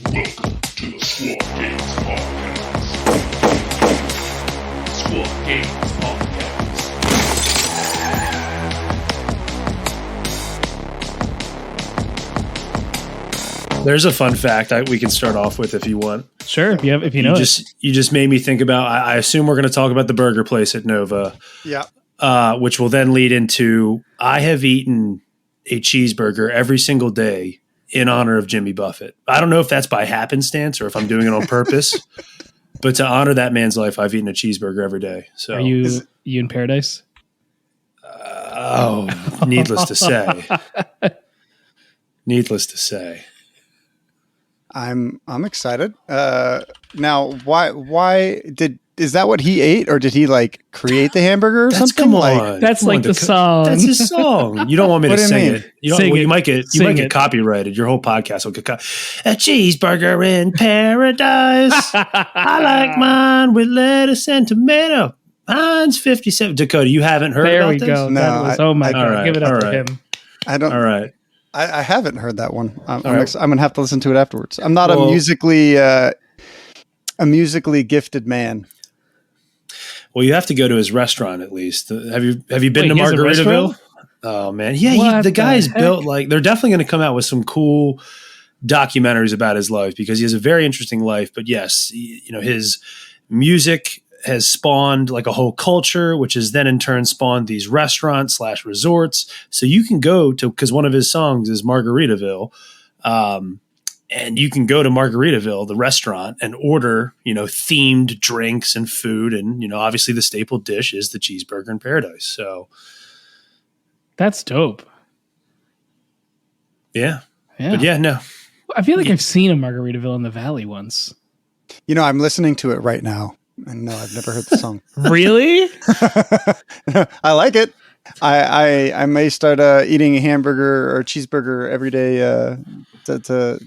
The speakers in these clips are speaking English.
Welcome to the Squad Games Podcast. Squad Games Podcast. There's a fun fact we can start off with if you want. Sure, if you know You just made me think about. I assume we're going to talk about the burger place at Nova. Yeah. Which will then lead into I have eaten a cheeseburger every single day in honor of Jimmy Buffett. I don't know if that's by happenstance or if I'm doing it on purpose, but to honor that man's life, I've eaten a cheeseburger every day. So, are you in paradise? Needless to say. Needless to say. I'm excited. Now, is that what he ate, or did he like create the hamburger or something? Come on. Like, That's like the song. That's his song. You don't want me to sing it. You might get copyrighted. Your whole podcast will get a cheeseburger in paradise. I like mine with lettuce and tomato. Mine's 57. Dakotah, you haven't heard there about we this? go. No, oh my God. right, Give it up all to right. him. I don't. All right. I haven't heard that one. I'm right. gonna have to listen to it afterwards. I'm not a musically gifted man. Well, you have to go to his restaurant at least. Have you been to he has a Margaritaville? restaurant? Oh man, yeah. The guy's built like they're definitely going to come out with some cool documentaries about his life because he has a very interesting life. But yes, his music has spawned like a whole culture, which has then in turn spawned these restaurants / resorts. So you can go to, because one of his songs is Margaritaville. And you can go to Margaritaville, the restaurant, and order, themed drinks and food. And, obviously the staple dish is the cheeseburger in paradise. So That's dope. yeah. Yeah. But yeah, no. I feel like I've seen a Margaritaville in the Valley once. I'm listening to it right now, and no, I've never heard the song. Really? I like it. I may start eating a hamburger or a cheeseburger every day to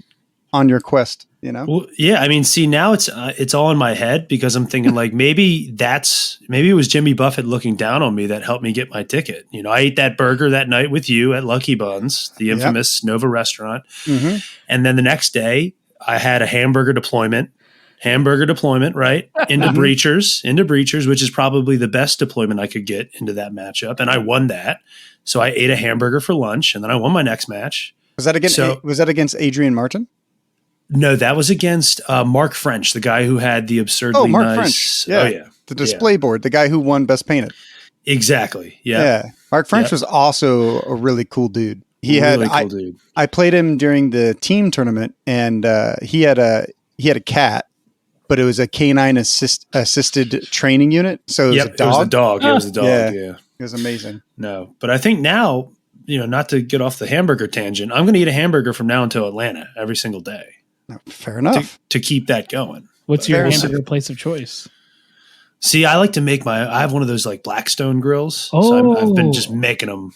on your quest. Well, yeah. I mean, see, now it's all in my head because I'm thinking like maybe it was Jimmy Buffett looking down on me that helped me get my ticket. I ate that burger that night with you at Lucky Buns, the infamous Nova restaurant, and then the next day I had a hamburger deployment, right? Into Breachers, which is probably the best deployment I could get into that matchup. And I won that. So I ate a hamburger for lunch and then I won my next match. Was that against Adrian Martin? No, that was against Mark French, the guy who had the absurdly Mark nice. French. Yeah. Oh, yeah. The display board, the guy who won Best Painted. Exactly. Yeah. Yeah. Mark French was also a really cool dude. Dude. I played him during the team tournament, and he had a cat, but it was a canine assisted training unit. So it was a dog. It was the dog. It was the dog. Yeah. It was amazing. No, but I think now, not to get off the hamburger tangent, I'm going to eat a hamburger from now until Atlanta every single day. No, fair enough. To keep that going. What's your hamburger place of choice? See, I like to make I have one of those like Blackstone grills. Oh. So I've been just making them.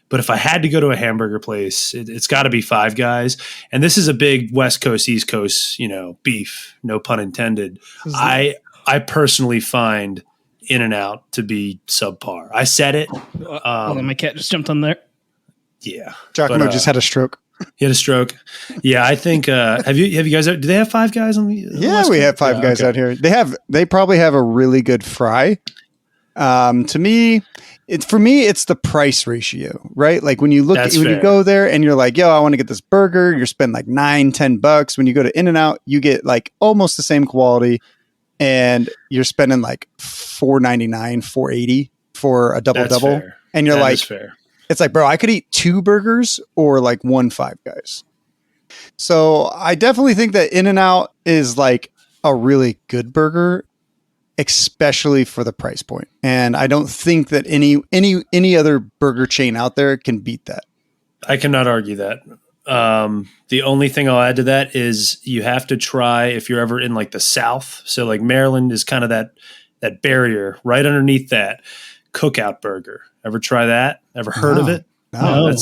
But if I had to go to a hamburger place, it's got to be Five Guys. And this is a big West Coast, East Coast, beef, no pun intended. I personally find In-N-Out to be subpar. I said it. Hold on, my cat just jumped on there. Yeah. Giacomo just had a stroke. He had a stroke. Yeah, I think. Have you guys? Do they have Five Guys on the? Yeah, we have Five Guys out here. They probably have a really good fry. To me, it's the price ratio, right? Like when you you go there and you're like, yo, I want to get this burger. You're spending like $9-10. When you go to In-N-Out, you get like almost the same quality, and you're spending like $4.99, $4.80 for a double, and you're like, fair. It's like, bro, I could eat 2 burgers or like 1 Five Guys. So I definitely think that In-N-Out is like a really good burger, especially for the price point. And I don't think that any other burger chain out there can beat that. I cannot argue that. The only thing I'll add to that is you have to try if you're ever in like the South. So like Maryland is kind of that barrier right underneath that. Cookout Burger. Ever try that? Ever heard of it? No.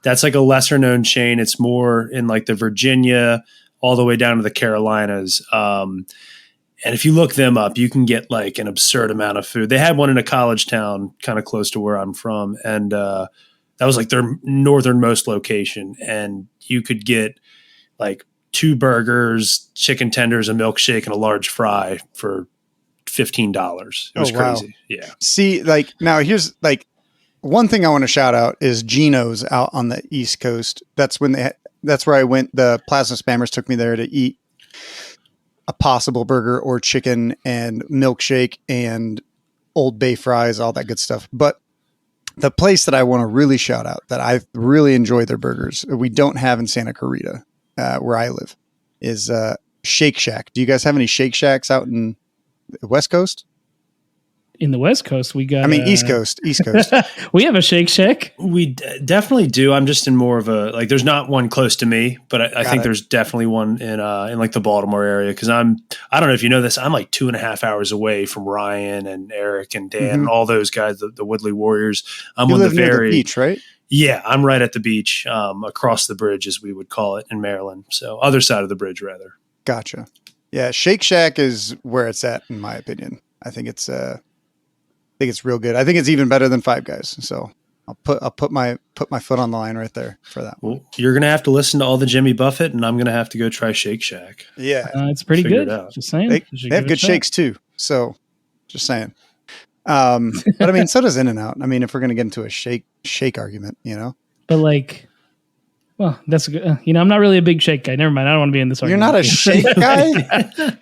That's like a lesser known chain. It's more in like the Virginia all the way down to the Carolinas. And if you look them up, you can get like an absurd amount of food. They had one in a college town kind of close to where I'm from. And that was like their northernmost location. And you could get like 2 burgers, chicken tenders, a milkshake, and a large fry for $15. It was crazy. Wow. Yeah. See, like now here's like one thing I want to shout out is Gino's out on the East Coast. That's where I went. The Plasma Spammers took me there to eat a possible burger or chicken and milkshake and Old Bay fries, all that good stuff. But the place that I want to really shout out that I really enjoy their burgers, we don't have in Santa Clarita, where I live, is Shake Shack. Do you guys have any Shake Shacks out in the West Coast? In the West Coast, we got... East Coast. We have a Shake Shack. We definitely do. I'm just in more of a... Like, there's not one close to me, but I think there's definitely one in like the Baltimore area. Because I don't know if you know this, I'm like 2.5 hours away from Ryan and Eric and Dan and all those guys, the Woodley Warriors. You live near the beach, right? Yeah, I'm right at the beach, across the bridge, as we would call it in Maryland. So other side of the bridge, rather. Gotcha. Yeah, Shake Shack is where it's at, in my opinion. I think it's real good. I think it's even better than Five Guys. So I'll put my foot on the line right there for that. Well, you're gonna have to listen to all the Jimmy Buffett, and I'm gonna have to go try Shake Shack. Yeah, it's pretty good. Just saying, they have good shakes too. So just saying. But I mean, so does In-N-Out. I mean, if we're gonna get into a shake argument, you know. But like, well, that's good. I'm not really a big shake guy. Never mind. I don't want to be in this argument. You're not a shake guy.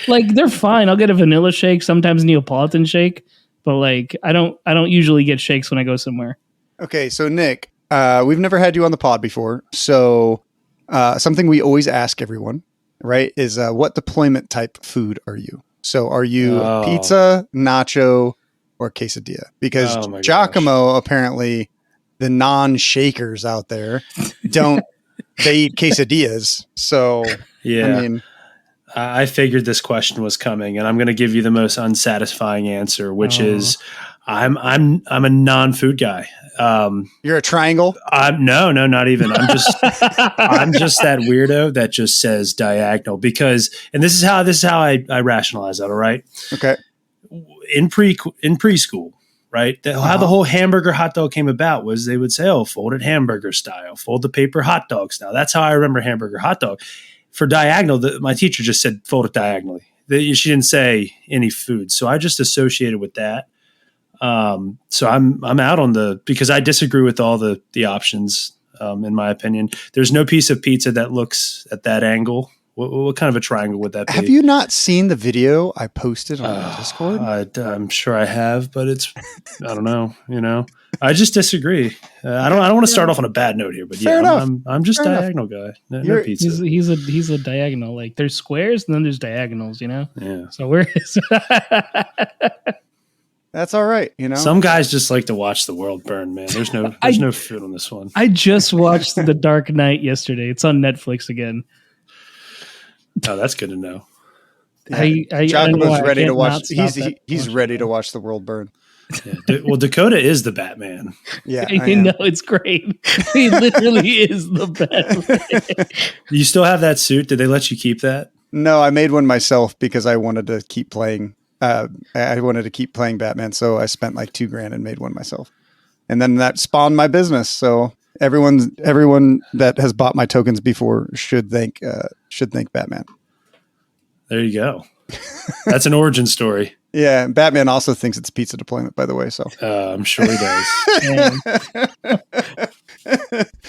Like, they're fine. I'll get a vanilla shake, sometimes Neapolitan shake. But like, I don't usually get shakes when I go somewhere. Okay, so Nick, we've never had you on the pod before. So something we always ask everyone, right, is what deployment type food are you? So are you pizza, nacho, or quesadilla? Because Giacomo, apparently, the non-shakers out there they eat quesadillas. So yeah. I mean, I figured this question was coming, and I'm going to give you the most unsatisfying answer, which is I'm a non-food guy. You're a triangle? No, not even. I'm just that weirdo that just says diagonal and this is how I rationalize that. All right. Okay. In preschool, right? How the whole hamburger hot dog came about was they would say, fold it hamburger style, fold the paper hot dog style. That's how I remember hamburger hot dog. For diagonal, my teacher just said fold it diagonally. She didn't say any food, so I just associated with that. So I'm out on because I disagree with all the options. In my opinion, there's no piece of pizza that looks at that angle. What kind of a triangle would that be? Have you not seen the video I posted on Discord? I'm sure I have, but I don't know. I just disagree. I don't want to start off on a bad note here, but I'm just diagonal guy. No pizza. He's a diagonal. Like, there's squares and then there's diagonals. Yeah. So where is? That's all right. Some guys just like to watch the world burn. Man, there's no food on this one. I just watched The Dark Knight yesterday. It's on Netflix again. Oh, that's good to know. Giacomo's ready to watch. He's ready to watch the world burn. Yeah. Well, Dakotah is the Batman. Yeah, it's great. He literally is the Batman. You still have that suit? Did they let you keep that? No, I made one myself because I wanted to keep playing. I wanted to keep playing Batman, so I spent like $2,000 and made one myself, and then that spawned my business. So everyone that has bought my tokens before should thank Batman. There you go. That's an origin story. Yeah, Batman also thinks it's pizza deployment, by the way. So I'm sure he does.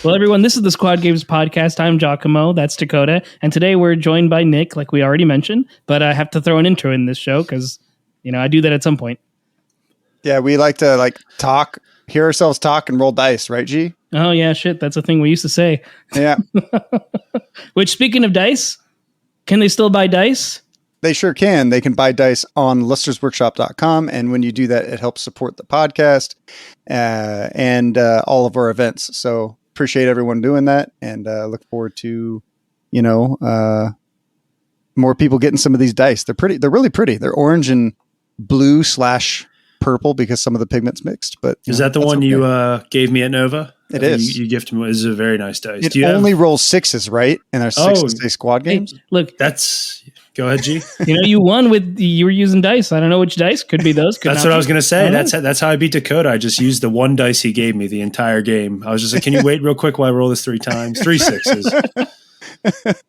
Well, everyone, this is the Squad Games podcast. I'm Giacomo. That's Dakotah, and today we're joined by Nick, like we already mentioned. But I have to throw an intro in this show because I do that at some point. Yeah, we like to talk, hear ourselves talk, and roll dice, right, G? Oh yeah, shit, that's a thing we used to say. Yeah. Which, speaking of dice, can they still buy dice? They sure can. They can buy dice on lustersworkshop.com. And when you do that, it helps support the podcast and all of our events. So appreciate everyone doing that. And look forward to, more people getting some of these dice. They're pretty. They're really pretty. They're orange and blue / purple because some of the pigments mixed. But is that the one you gave me at Nova? It is. You gifted me. This is a very nice dice. It only rolls 6s, right? And there's 6 squad games. Hey, look, go ahead, G. You won you were using dice. I don't know which dice. Could be those. That's what I was going to say. That's how I beat Dakotah. I just used the one dice he gave me the entire game. I was just like, can you wait real quick while I roll this 3 times? 3 6s.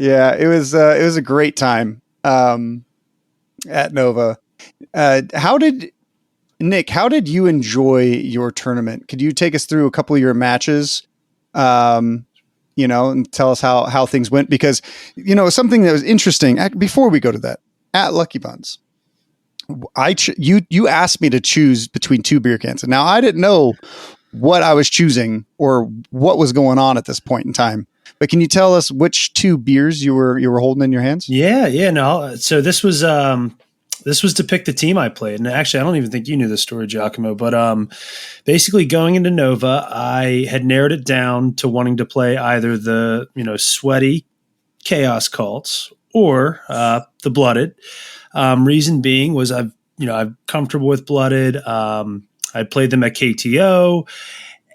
Yeah, it was a great time at Nova. Nick, how did you enjoy your tournament? Could you take us through a couple of your matches? And tell us how things went, because, something that was interesting before we go to that, at Lucky Buns, you asked me to choose between two beer cans. And now I didn't know what I was choosing or what was going on at this point in time. But can you tell us which two beers you were holding in your hands? Yeah. No. So this was to pick the team I played. And actually, I don't even think you knew this story, Giacomo, but basically going into Nova, I had narrowed it down to wanting to play either the, sweaty Chaos Cults or the Blooded. Reason being was I'm comfortable with Blooded. I played them at KTO,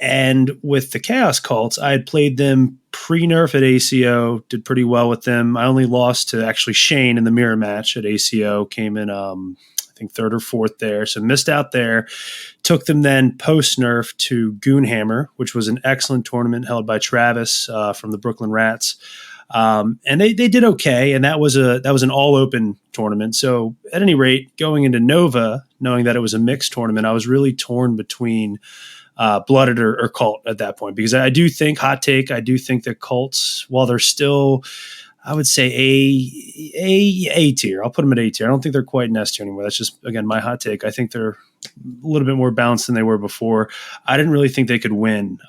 and with the Chaos Cults, I had played them pre-nerf at ACO, did pretty well with them. I only lost to actually Shane in the mirror match at ACO, came in, I think, third or fourth there. So missed out there. Took them then post-nerf to Goonhammer, which was an excellent tournament held by Travis from the Brooklyn Rats. And they did okay. And that was an all open tournament. So at any rate, going into Nova, knowing that it was a mixed tournament, I was really torn between Blooded or Cult at that point, because I do think, hot take, I do think that Cults, while they're still, I would say A tier, I'll put them at A tier. I don't think they're quite an S tier anymore. That's just, again, my hot take. I think they're a little bit more balanced than they were before. I didn't really think they could win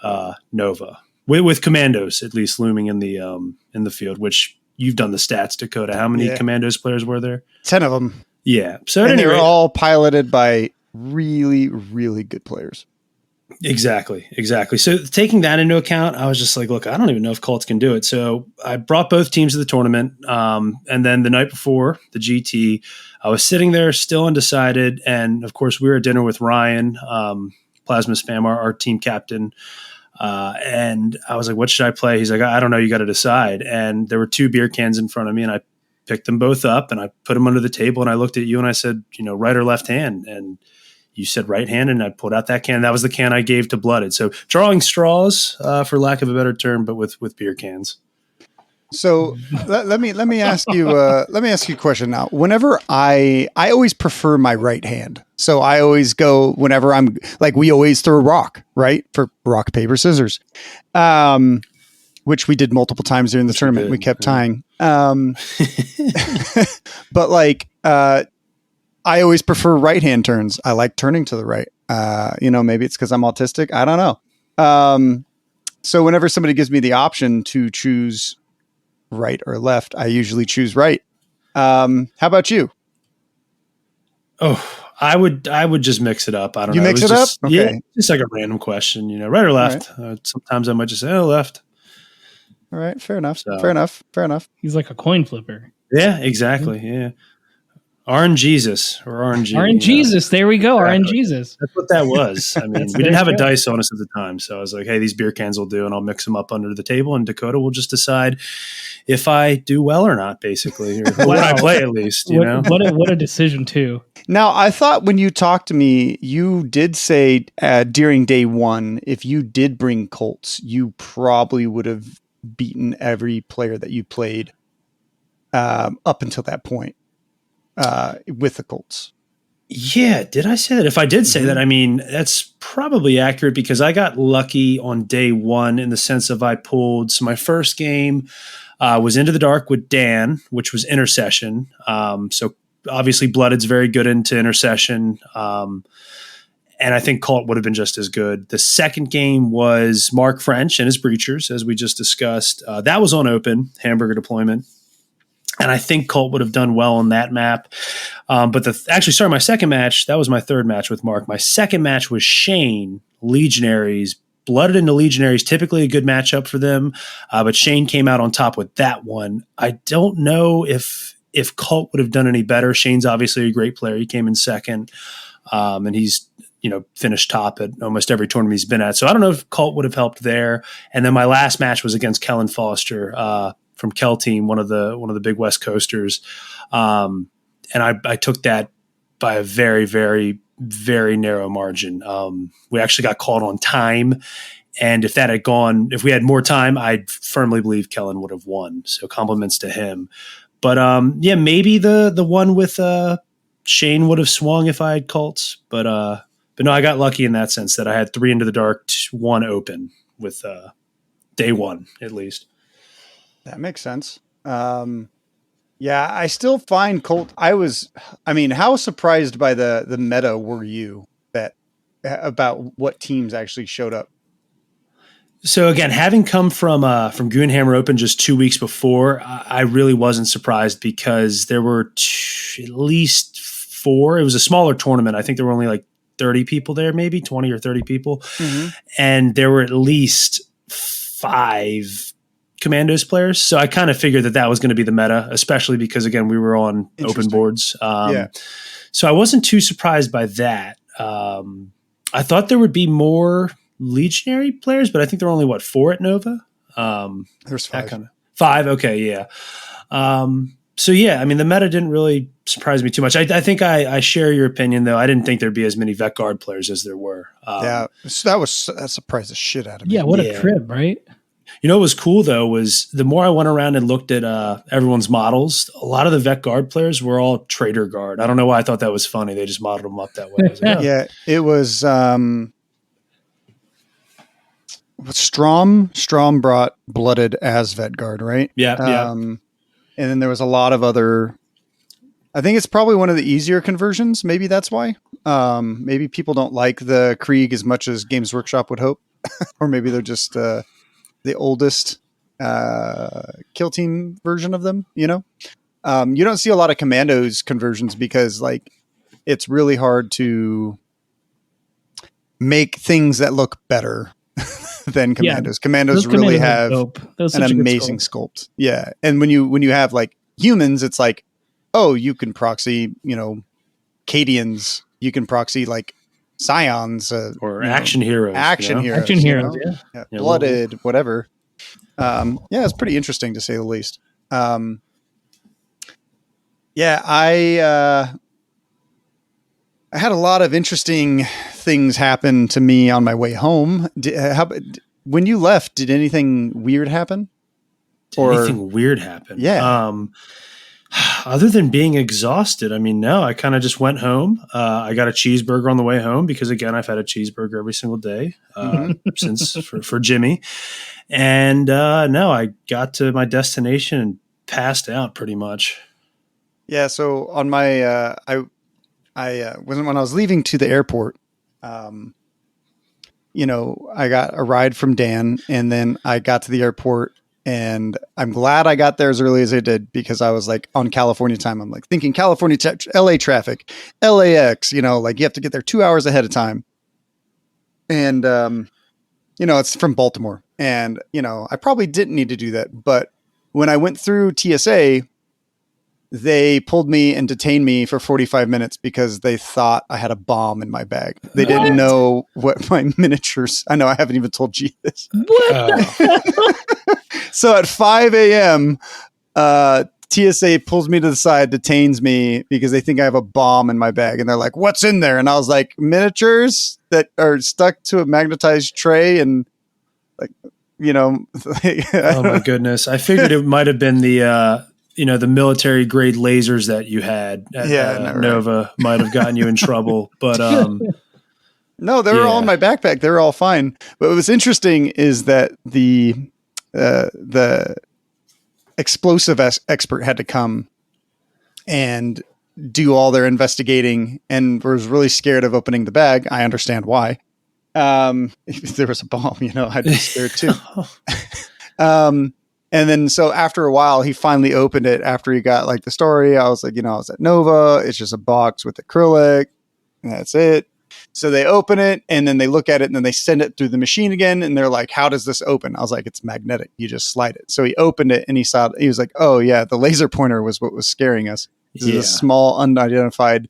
Nova with Commandos at least looming in the field, which you've done the stats, Dakotah. How many Commandos players were there? 10 of them. Yeah. So and they were all piloted by really, really good players. Exactly. So taking that into account, I was just like, look, I don't even know if Cults can do it. So I brought both teams to the tournament. And then the night before the GT, I was sitting there still undecided. And of course we were at dinner with Ryan, Plasma Spam, our team captain. And I was like, what should I play? He's like, I don't know. You got to decide. And there were two beer cans in front of me, and I picked them both up and I put them under the table, and I looked at you and I said, right or left hand? And you said right hand, and I pulled out that can. That was the can I gave to Blooded. So drawing straws, for lack of a better term, but with beer cans. So let me ask you a question now. Whenever I always prefer my right hand. So I always go whenever I'm like, we always throw rock, right? For rock, paper, scissors. Which we did multiple times during the tournament. We kept tying. But I always prefer right hand turns. I like turning to the right. Maybe it's because I'm autistic. I don't know. So whenever somebody gives me the option to choose right or left, I usually choose right. How about you? Oh, I would just mix it up. I don't know. You mix it up? Okay. Yeah, just like a random question, right or left. Right. Sometimes I might just say, left. All right. Fair enough. Fair enough. He's like a coin flipper. Yeah, exactly. Yeah. RNGesus or RNG. RNGesus. There we go. Exactly. RNGesus. That's what that was. I mean, we didn't have a dice on us at the time. So I was like, hey, these beer cans will do, and I'll mix them up under the table, and Dakotah will just decide if I do well or not, basically. Or what I play, at least, What a decision, too. Now, I thought when you talked to me, you did say during day one, if you did bring Colts, you probably would have beaten every player that you played up until that point. With the Colts. Yeah, did I say that? If I did say that, I mean, that's probably accurate, because I got lucky on day one in the sense of I pulled. So my first game was Into the Dark with Dan, which was Intercession. So obviously Blooded's very good into Intercession. And I think Cult would have been just as good. The second game was Mark French and his Breachers, as we just discussed. That was on open, hamburger deployment. And I think Colt would have done well on that map. But my second match, that was my third match with Mark. My second match was Shane, Legionaries. Blooded into Legionaries, typically a good matchup for them. But Shane came out on top with that one. I don't know if Colt would have done any better. Shane's obviously a great player. He came in second. And he's finished top at almost every tournament he's been at. So I don't know if Colt would have helped there. And then my last match was against Kellen Foster, from Kel Team, one of the big West Coasters. And I took that by a very, very, very narrow margin. We actually got called on time And if that had gone, if we had more time, I firmly believe Kellen would have won. So compliments to him. But yeah, maybe the one with Shane would have swung if I had Colts. But no, I got lucky in that sense that I had 3 Into the Dark, 1 open with day 1 at least. That makes sense. Yeah, I still find Colt. How surprised by the meta were you about what teams actually showed up? So again, having come from Goonhammer Open just 2 weeks before, I really wasn't surprised because there were at least 4. It was a smaller tournament. I think there were only like 30 people there, maybe 20 or 30 people. Mm-hmm. And there were at least 5 Commandos players. So I kind of figured that was going to be the meta, especially because, again, we were on open boards. So I wasn't too surprised by that. I thought there would be more Legionary players, but I think there were only 4 at Nova. There's 5. 5. Okay. Yeah. So yeah, I mean, the meta didn't really surprise me too much. I think I share your opinion though. I didn't think there'd be as many Vet Guard players as there were. So that surprised the shit out of me. Yeah. What a crib, right? You know what was cool though was the more I went around and looked at everyone's models, a lot of the Vet Guard players were all Trader Guard. I don't know why I thought that was funny. They just modeled them up that way. I was like, oh. Yeah, it was Strom brought Blooded as Vet Guard, right? Yeah. And then there was a lot of other. I think it's probably one of the easier conversions. Maybe that's why. Maybe people don't like the Krieg as much as Games Workshop would hope, or maybe they're just the oldest kill team version of them. You know, you don't see a lot of Commandos conversions because it's really hard to make things that look better than Commandos. Commandos really have an amazing sculpt. Yeah. And when you have humans, it's you can proxy, Cadians, you can proxy Scions or action heroes. Action heroes. Yeah. Blooded, whatever. It's pretty interesting to say the least. I had a lot of interesting things happen to me on my way home. When you left, did anything weird happen? Anything weird happen? Yeah. Other than being exhausted, I mean, no, I kind of just went home. I got a cheeseburger on the way home because, again, I've had a cheeseburger every single day since for Jimmy. And no, I got to my destination and passed out pretty much. Yeah. So on my, when I was leaving to the airport, I got a ride from Dan, and then I got to the airport, and I'm glad I got there as early as I did because I was on California time. I'm thinking California, LA traffic, LAX, you have to get there 2 hours ahead of time. And, it's from Baltimore, and, I probably didn't need to do that. But when I went through TSA, they pulled me and detained me for 45 minutes because they thought I had a bomb in my bag. They didn't know what my miniatures. I know I haven't even told you this. So at 5 a.m., TSA pulls me to the side, detains me because they think I have a bomb in my bag. And they're like, "What's in there?" And I was like, "Miniatures that are stuck to a magnetized tray." And oh my goodness. I figured it might have been the military grade lasers that you had at Nova might have gotten you in trouble, but no, they were all in my backpack. They were all fine. But what was interesting is that the explosive expert had to come and do all their investigating and was really scared of opening the bag. I understand why. If there was a bomb, I'd be scared too. And then, so after a while, he finally opened it after he got the story. I was I was at Nova. It's just a box with acrylic. And that's it. So they open it and then they look at it and then they send it through the machine again. And they're like, "How does this open?" I was like, "It's magnetic. You just slide it." So he opened it and he was like, "Oh yeah, the laser pointer was what was scaring us. This is a small unidentified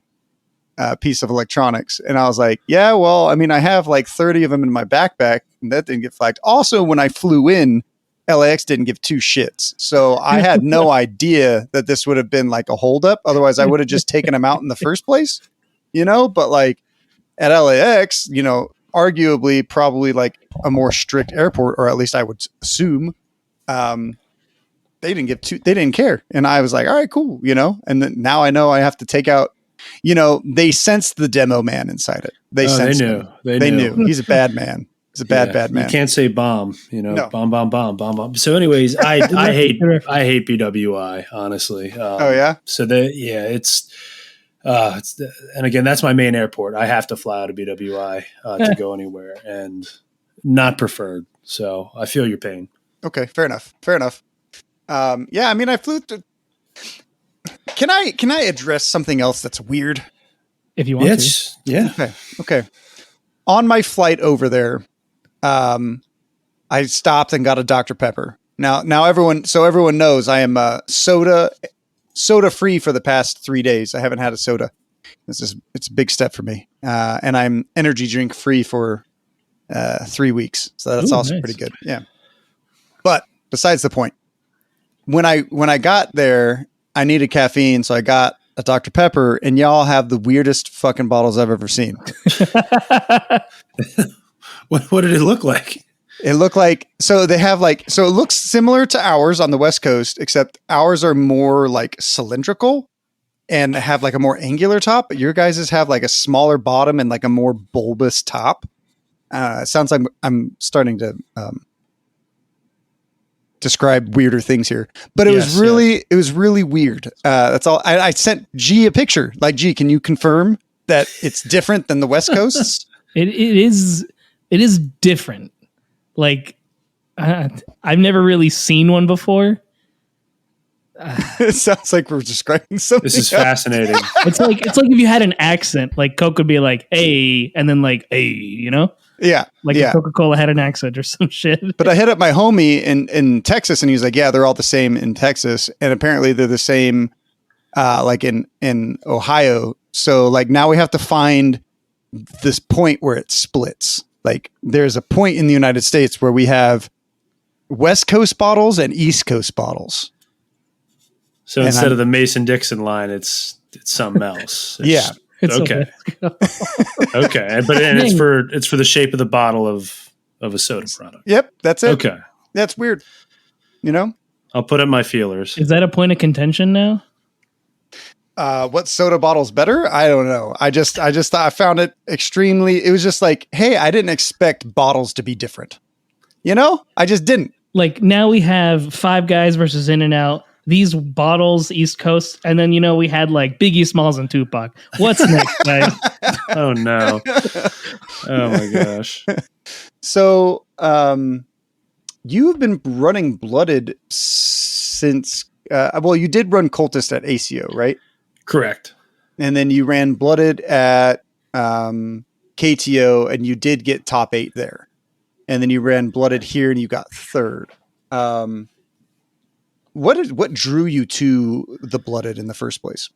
piece of electronics." And I was like, "Yeah, well, I have 30 of them in my backpack and that didn't get flagged." Also, when I flew in, LAX didn't give 2 shits. So I had no idea that this would have been a holdup. Otherwise, I would have just taken them out in the first place, but at LAX, arguably probably like a more strict airport, or at least I would assume. They didn't care. And I was like, all right, cool. And then now I know I have to take out, they sensed the demo man inside it. They knew. They knew. He's a bad man. He's a bad man. You can't say bomb, No. bomb. So anyways, I hate BWI, honestly. Oh yeah. So it's and again, that's my main airport. I have to fly out of BWI to go anywhere, and not preferred. So I feel your pain. Okay. Fair enough. Yeah. I mean, I flew to, can I address something else that's weird? If you want to. Yeah. Okay. On my flight over there, I stopped and got a Dr. Pepper. Now everyone knows I am soda free for the past 3 days. I haven't had a soda. It's a big step for me. And I'm energy drink free for 3 weeks. So that's also nice. Pretty good. Yeah. But besides the point, when I got there, I needed caffeine, so I got a Dr. Pepper, and y'all have the weirdest fucking bottles I've ever seen. What did it look like? It looked like, it looks similar to ours on the West Coast, except ours are more like cylindrical and have like a more angular top, but your guys's have like a smaller bottom and like a more bulbous top. It sounds like I'm starting to describe weirder things here, but it was really weird. That's all. I sent G a picture. Like, G, can you confirm that it's different than the West Coasts? It is different. Like, I've never really seen one before. It sounds like we're describing something. This is fascinating. It's like if you had an accent, like Coke would be like, "Hey," and then like, "Hey," Yeah. Like if Coca-Cola had an accent or some shit. But I hit up my homie in Texas, and he's like, yeah, they're all the same in Texas. And apparently they're the same like in Ohio. So like now we have to find this point where it splits. Like there's a point in the United States where we have West Coast bottles and East Coast bottles. So instead of the Mason-Dixon line, it's something else. Yeah. Okay. Okay. But it's for the shape of the bottle of a soda product. Yep. That's it. Okay. That's weird. I'll put up my feelers. Is that a point of contention now? What soda bottle's better? I don't know. I just thought I found it extremely, it was just like, hey, I didn't expect bottles to be different. I just didn't. Like now we have Five Guys versus In-N-Out. These bottles, East Coast, and then we had like Biggie Smalls and Tupac. What's next, guys? Oh no! Oh my gosh! So, you've been running Blooded since. You did run Cultist at ACO, right? Correct. And then you ran Blooded at KTO, and you did get top 8 there. And then you ran Blooded here, and you got 3rd. What drew you to the Blooded in the first place?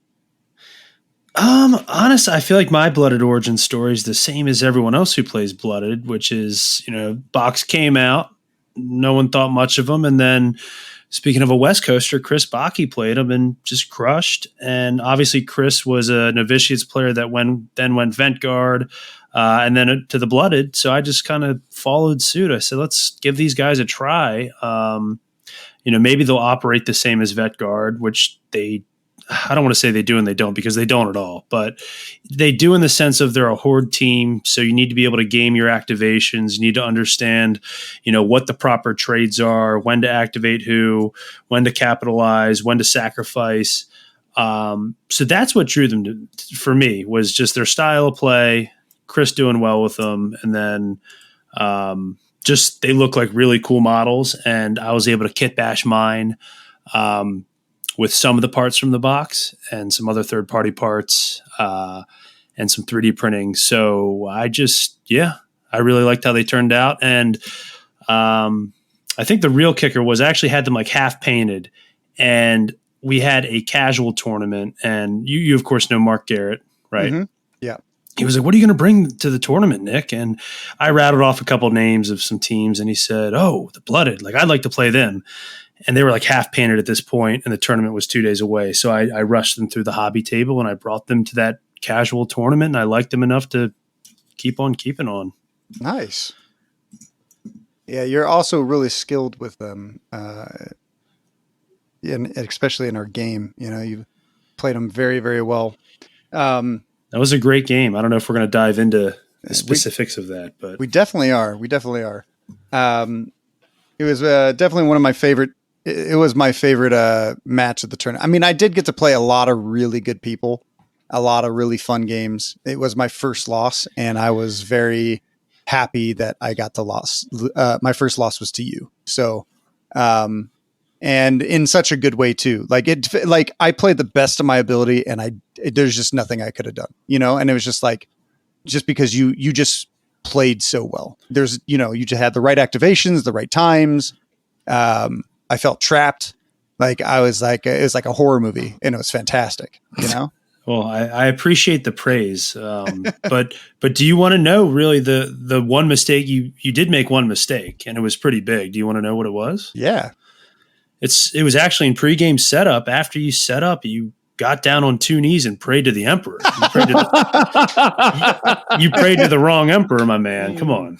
Honestly, I feel like my Blooded origin story is the same as everyone else who plays Blooded, which is, Box came out, no one thought much of him, and then speaking of a West Coaster, Chris Bakke played him and just crushed. And obviously, Chris was a Novitiates player that then went Vent Guard, and then to the Blooded. So I just kind of followed suit. I said, let's give these guys a try. Maybe they'll operate the same as Vet Guard, which I don't want to say they do and they don't, because they don't at all, but they do in the sense of they're a horde team. So you need to be able to game your activations. You need to understand, what the proper trades are, when to activate who, when to capitalize, when to sacrifice. So that's what drew them for me, was just their style of play, Chris doing well with them. And then, just they look like really cool models, and I was able to kit bash mine with some of the parts from the box and some other third-party parts and some 3D printing. So I really liked how they turned out. And I think the real kicker was I actually had them like half painted, and we had a casual tournament. And you of course know Mark Garrett, right? Mm-hmm. Yeah. He was like, what are you going to bring to the tournament, Nick? And I rattled off a couple of names of some teams, and he said, oh, the Blooded. Like, I'd like to play them. And they were like half painted at this point, and the tournament was 2 days away. So I rushed them through the hobby table, and I brought them to that casual tournament, and I liked them enough to keep on keeping on. Nice. Yeah, you're also really skilled with them, and especially in our game. You played them very, very well. That was a great game. I don't know if we're going to dive into the specifics of that, but we definitely are. We definitely are. It was definitely one of my favorite. It was my favorite match of the tournament. I mean, I did get to play a lot of really good people, a lot of really fun games. It was my first loss, and I was very happy that I got the loss. My first loss was to you. So, and in such a good way too. Like I played the best of my ability, and there's just nothing I could have done, and it was just like, just because you just played so well. You just had the right activations, the right times. I felt trapped. Like it was like a horror movie, and it was fantastic, Well, I appreciate the praise. But do you want to know really the one mistake you did make one mistake, and it was pretty big. Do you want to know what it was? Yeah. It was actually in pregame setup. After you set up, you got down on 2 knees and prayed to the emperor. You prayed to the wrong emperor, my man. Come on.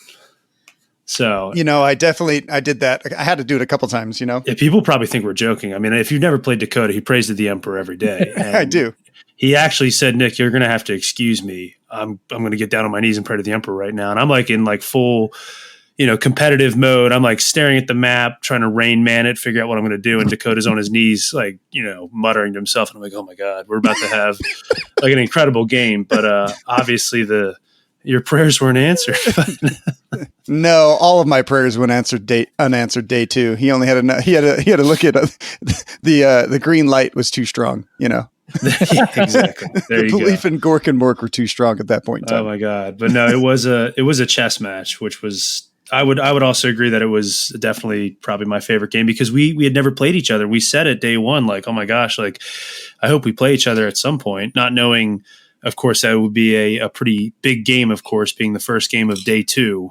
So, I did that. I had to do it a couple times, Yeah, people probably think we're joking. I mean, if you've never played Dakotah, he prays to the emperor every day. I do. He actually said, Nick, you're going to have to excuse me. I'm going to get down on my knees and pray to the emperor right now. And I'm like in like full, competitive mode. I'm like staring at the map, trying to Rain Man it, figure out what I'm going to do. And Dakotah's on his knees, like, muttering to himself. And I'm like, oh my God, we're about to have like an incredible game. But obviously your prayers weren't answered. No, all of my prayers were unanswered day 2. He only had to look at the green light was too strong, Yeah, exactly. There the belief in Gork and Mork were too strong at that point in time. Oh my God. But no, it was a chess match, which was, I would also agree that it was definitely probably my favorite game because we had never played each other. We said it day 1, like, oh my gosh, like I hope we play each other at some point, not knowing, of course, that would be a pretty big game, of course, being the first game of day 2,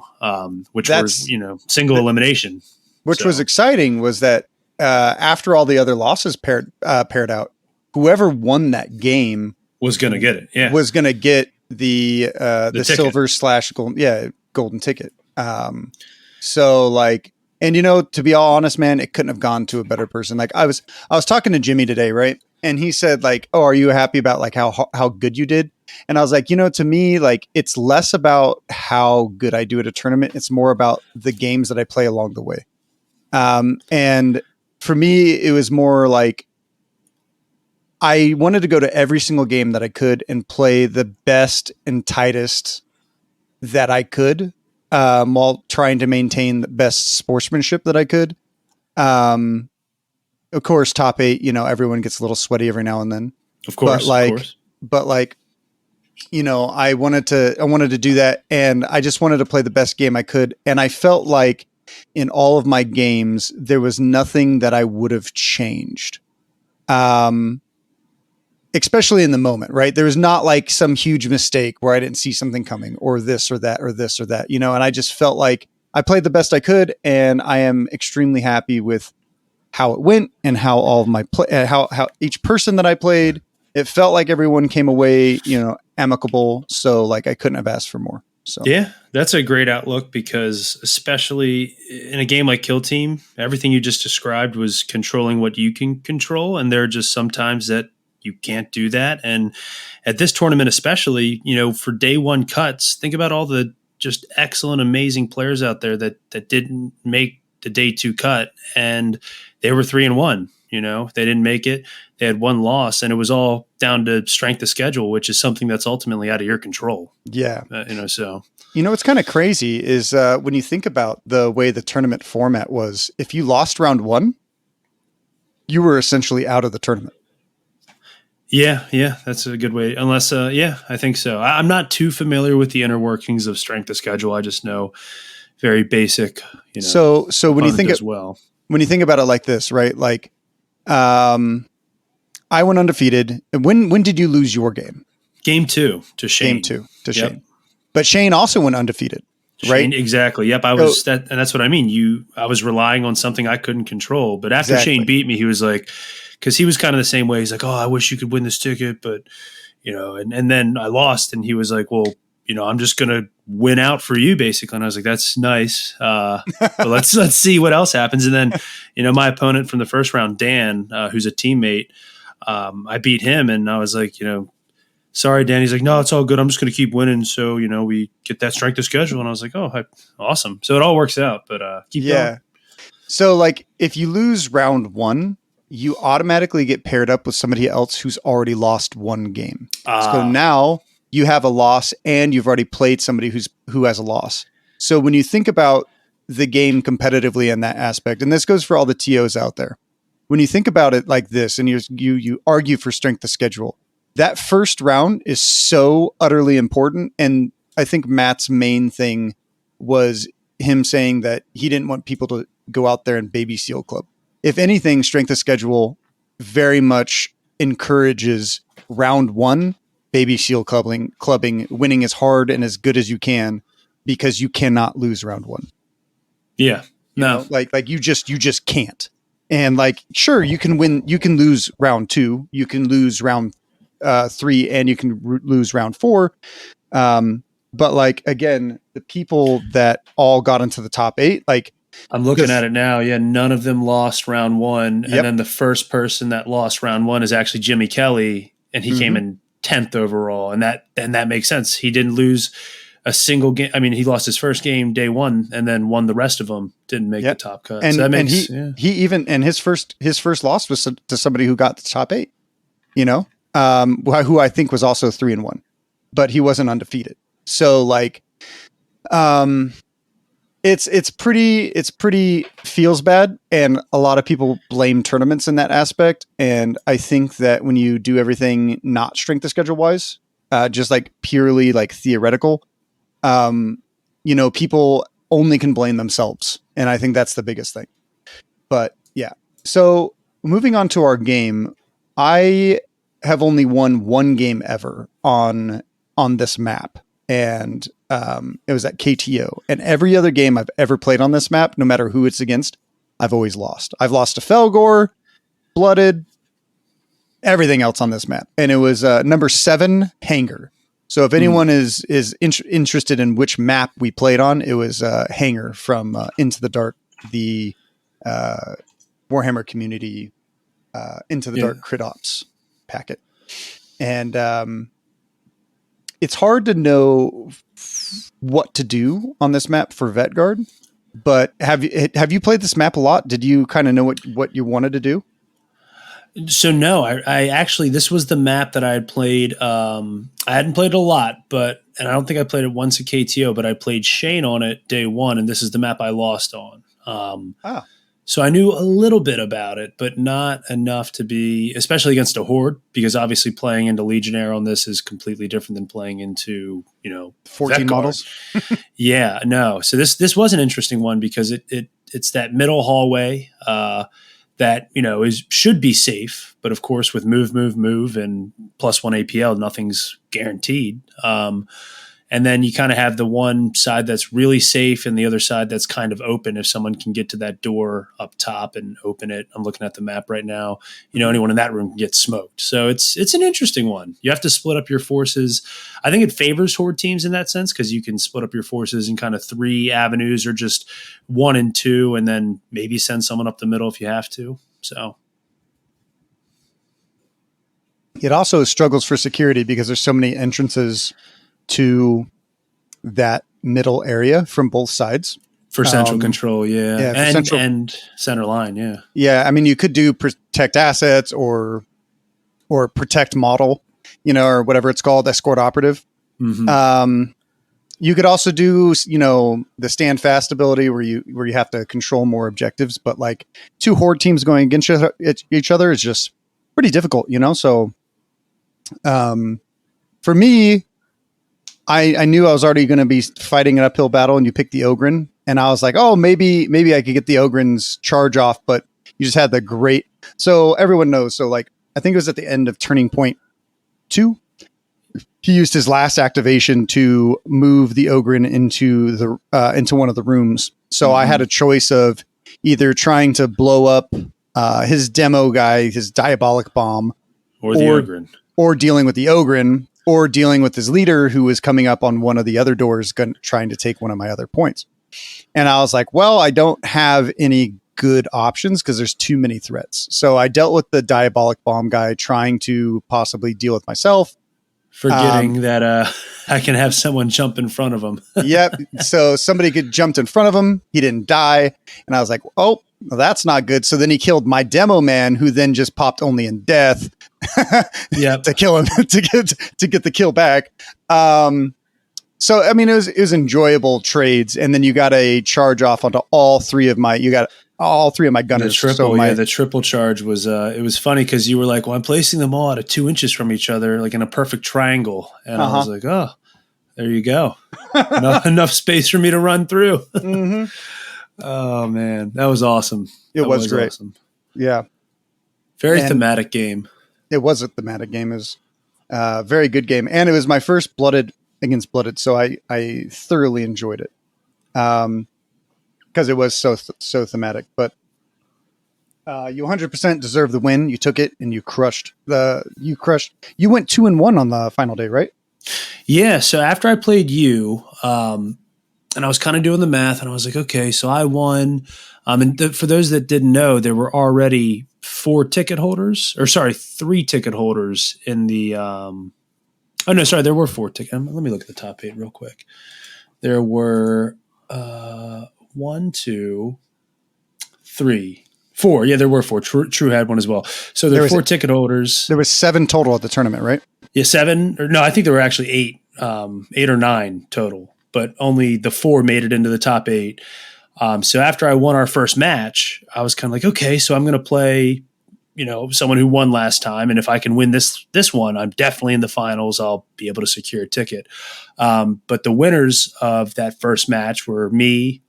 which was, single elimination. Which was exciting was that after all the other losses paired out, whoever won that game was going to get it. Yeah. Was going to get the silver / golden ticket. So like, and to be all honest, man, it couldn't have gone to a better person. Like I was talking to Jimmy today, right? And he said like, oh, are you happy about like how good you did? And I was like, to me, like it's less about how good I do at a tournament. It's more about the games that I play along the way. And for me, it was more like, I wanted to go to every single game that I could and play the best and tightest that I could, while trying to maintain the best sportsmanship that I could. Of course, top 8, everyone gets a little sweaty every now and then. Of course, but I wanted to do that, and I just wanted to play the best game I could. And I felt like in all of my games, there was nothing that I would have changed. Especially in the moment, right? There was not like some huge mistake where I didn't see something coming or this or that or this or that, and I just felt like I played the best I could, and I am extremely happy with how it went and how all of my how each person that I played, it felt like everyone came away, amicable. So like I couldn't have asked for more. So yeah, that's a great outlook because especially in a game like Kill Team, everything you just described was controlling what you can control. And there are just sometimes that you can't do that. And at this tournament, especially, for day 1 cuts, think about all the just excellent, amazing players out there that didn't make the day 2 cut, and they were 3-1. They didn't make it. They had 1 loss, and it was all down to strength of schedule, which is something that's ultimately out of your control. Yeah. So. What's kind of crazy is when you think about the way the tournament format was, if you lost round 1, you were essentially out of the tournament. Yeah, that's a good way. Unless, I think so. I'm not too familiar with the inner workings of strength of schedule. I just know very basic. So when you think when you think about it like this, right? Like, I went undefeated. When did you lose your game? Game 2 to Shane. Game 2 to Shane. But Shane also went undefeated, right? Shane, exactly. Yep. I was and that's what I mean. I was relying on something I couldn't control. But after Shane beat me, he was like, because he was kind of the same way. He's like, oh, I wish you could win this ticket, but and then I lost, and he was like, well, I'm just going to win out for you basically. And I was like, that's nice. But let's see what else happens. And then, my opponent from the first round, Dan, who's a teammate, I beat him and I was like, sorry, Dan. He's like, no, it's all good. I'm just going to keep winning. So, we get that strength of schedule. And I was like, oh, awesome. So it all works out, but keep going. So like if you lose round 1, you automatically get paired up with somebody else who's already lost one game. So now you have a loss and you've already played somebody who has a loss. So when you think about the game competitively in that aspect, and this goes for all the TOs out there, when you think about it like this and you argue for strength of schedule, that first round is so utterly important. And I think Matt's main thing was him saying that he didn't want people to go out there and baby seal club. If anything, strength of schedule very much encourages round 1 baby seal clubbing, winning as hard and as good as you can, because you cannot lose round 1. Yeah, no, like you just can't. And like, sure, you can win, you can lose round 2, you can lose round 3, and you can lose round 4. But like, again, the people that all got into the top 8, like, I'm looking at it now. Yeah, none of them lost round 1. And then the first person that lost round 1 is actually Jimmy Kelly, and he came in 10th overall. And that makes sense. He didn't lose a single game. I mean, he lost his first game day 1 and then won the rest of them. Didn't make the top cut. And, so that makes, his first loss was to somebody who got the top 8, who I think was also 3-1, but he wasn't undefeated. So like, it's pretty feels bad. And a lot of people blame tournaments in that aspect. And I think that when you do everything not strength of schedule wise, just like purely like theoretical, people only can blame themselves. And I think that's the biggest thing. But yeah. So moving on to our game, I have only won one game ever on this map. And it was at KTO. And every other game I've ever played on this map, no matter who it's against, I've always lost. I've lost to Felgor, Blooded, everything else on this map. And it was number 7, Hangar. So if anyone is interested in which map we played on, it was Hangar from Into the Dark, the Warhammer community Into the Dark Crit Ops packet. And it's hard to know what to do on this map for Vet Guard, but have you played this map a lot? Did you kind of know what you wanted to do? So no, I actually, this was the map that I had played. I hadn't played it a lot, and I don't think I played it once at KTO, but I played Shane on it day 1, and this is the map I lost on. So I knew a little bit about it, but not enough to be, especially against a Horde, because obviously playing into Legionnaire on this is completely different than playing into, 14 models. Yeah, no. So this was an interesting one because it's that middle hallway that, should be safe, but of course with move, and +1 APL, nothing's guaranteed. And then you kind of have the one side that's really safe and the other side that's kind of open if someone can get to that door up top and open it. I'm looking at the map right now. Anyone in that room can get smoked. So it's an interesting one. You have to split up your forces. I think it favors Horde teams in that sense because you can split up your forces in kind of 3 avenues or just 1 and 2 and then maybe send someone up the middle if you have to. So it also struggles for security because there's so many entrances to that middle area from both sides for central control. And center line. Yeah. I mean, you could do protect assets or protect model, or whatever it's called, escort operative. You could also do, the stand fast ability where you have to control more objectives, but like 2 Horde teams going against each other is just pretty difficult, So, for me, I knew I was already going to be fighting an uphill battle, and you picked the Ogryn, and I was like, oh, maybe I could get the Ogryn's charge off, but you just had the great. So everyone knows. So like, I think it was at the end of Turning Point 2. He used his last activation to move the Ogryn into one of the rooms. So I had a choice of either trying to blow up his demo guy, his diabolic bomb, or the Ogryn, or dealing with the Ogryn. or dealing with his leader who was coming up on one of the other doors, trying to take one of my other points. And I was like, well, I don't have any good options because there's too many threats. So I dealt with the diabolic bomb guy, trying to possibly deal with myself. Forgetting that I can have someone jump in front of him. Yep. So somebody jumped in front of him. He didn't die. And I was like, oh, well, that's not good. So then he killed my demo man, who then just popped only in death to kill him, to get the kill back. So, I mean, it was enjoyable trades. And then you got a charge off onto all three of my gunners. The triple charge was, it was funny because you were like, well, I'm placing them all at 2 inches from each other, like in a perfect triangle. And I was like, oh, there you go. enough space for me to run through. Mm-hmm. Oh man, that was awesome. It was great. Awesome. Yeah. Very thematic game. It was a thematic game. It was a very good game. And it was my first Blooded against Blooded. So I thoroughly enjoyed it. Because it was so thematic, but you 100% deserve the win. You took it and you crushed. You went 2-1 on the final day, right? Yeah. So after I played you, and I was kind of doing the math, and I was like, okay, so I won. And for those that didn't know, there were already 3 ticket holders in the. There were 4 tickets. Let me look at the top 8 real quick. There were 1, 2, 3, 4. Yeah, there were 4. True had one as well. So there were 4 ticket holders. There was 7 total at the tournament, right? Yeah, 7. Or no, I think there were actually 8. 8 or 9 total, but only the 4 made it into the top 8. So after I won our first match, I was kind of like, okay, so I'm going to play, someone who won last time. And if I can win this one, I'm definitely in the finals. I'll be able to secure a ticket. But the winners of that first match were me,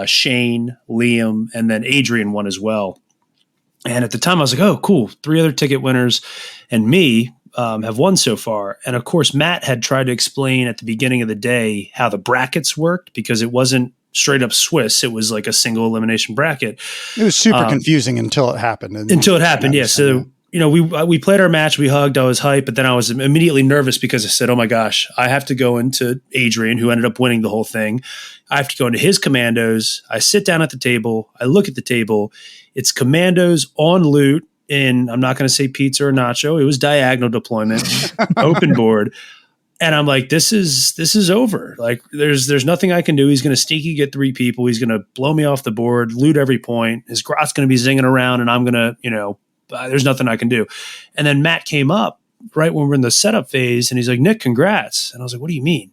Shane, Liam, and then Adrian won as well. And at the time I was like, oh, cool. 3 other ticket winners and me have won so far. And of course, Matt had tried to explain at the beginning of the day how the brackets worked, because it wasn't straight up Swiss. It was like a single elimination bracket. It was super confusing until it happened. Yeah. So, we played our match, we hugged, I was hyped, but then I was immediately nervous because I said, oh my gosh, I have to go into Adrian, who ended up winning the whole thing. I have to go into his commandos. I sit down at the table. I look at the table. It's commandos on loot in, I'm not going to say pizza or nacho. It was diagonal deployment, open board. And I'm like, this is over. Like there's nothing I can do. He's going to sneaky get 3 people. He's going to blow me off the board, loot every point. His grot's going to be zinging around, and I'm going to, there's nothing I can do. And then Matt came up right when we're in the setup phase, and he's like, Nick, congrats. And I was like, what do you mean?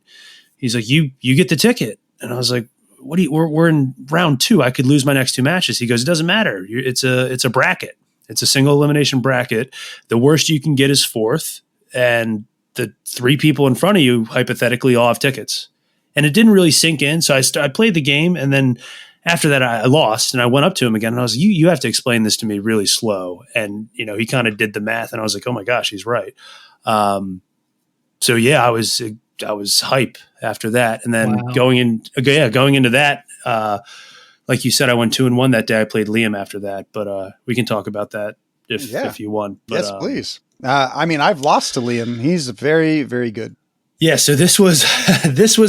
He's like, you get the ticket. And I was like, we're in round 2. I could lose my next 2 matches. He goes, it doesn't matter. It's a bracket. It's a single elimination bracket. The worst you can get is 4th. And the 3 people in front of you, hypothetically, all have tickets. And it didn't really sink in. So I played the game, and then after that I lost, and I went up to him again, and I was like, you have to explain this to me really slow. And, he kind of did the math, and I was like, oh my gosh, he's right. So yeah, I was hype after that. And then going into that, like you said, I went 2-1 that day. I played Liam after that, but we can talk about that if you want. But, yes, please. I've lost to Liam. He's very, very good. Yeah. So this was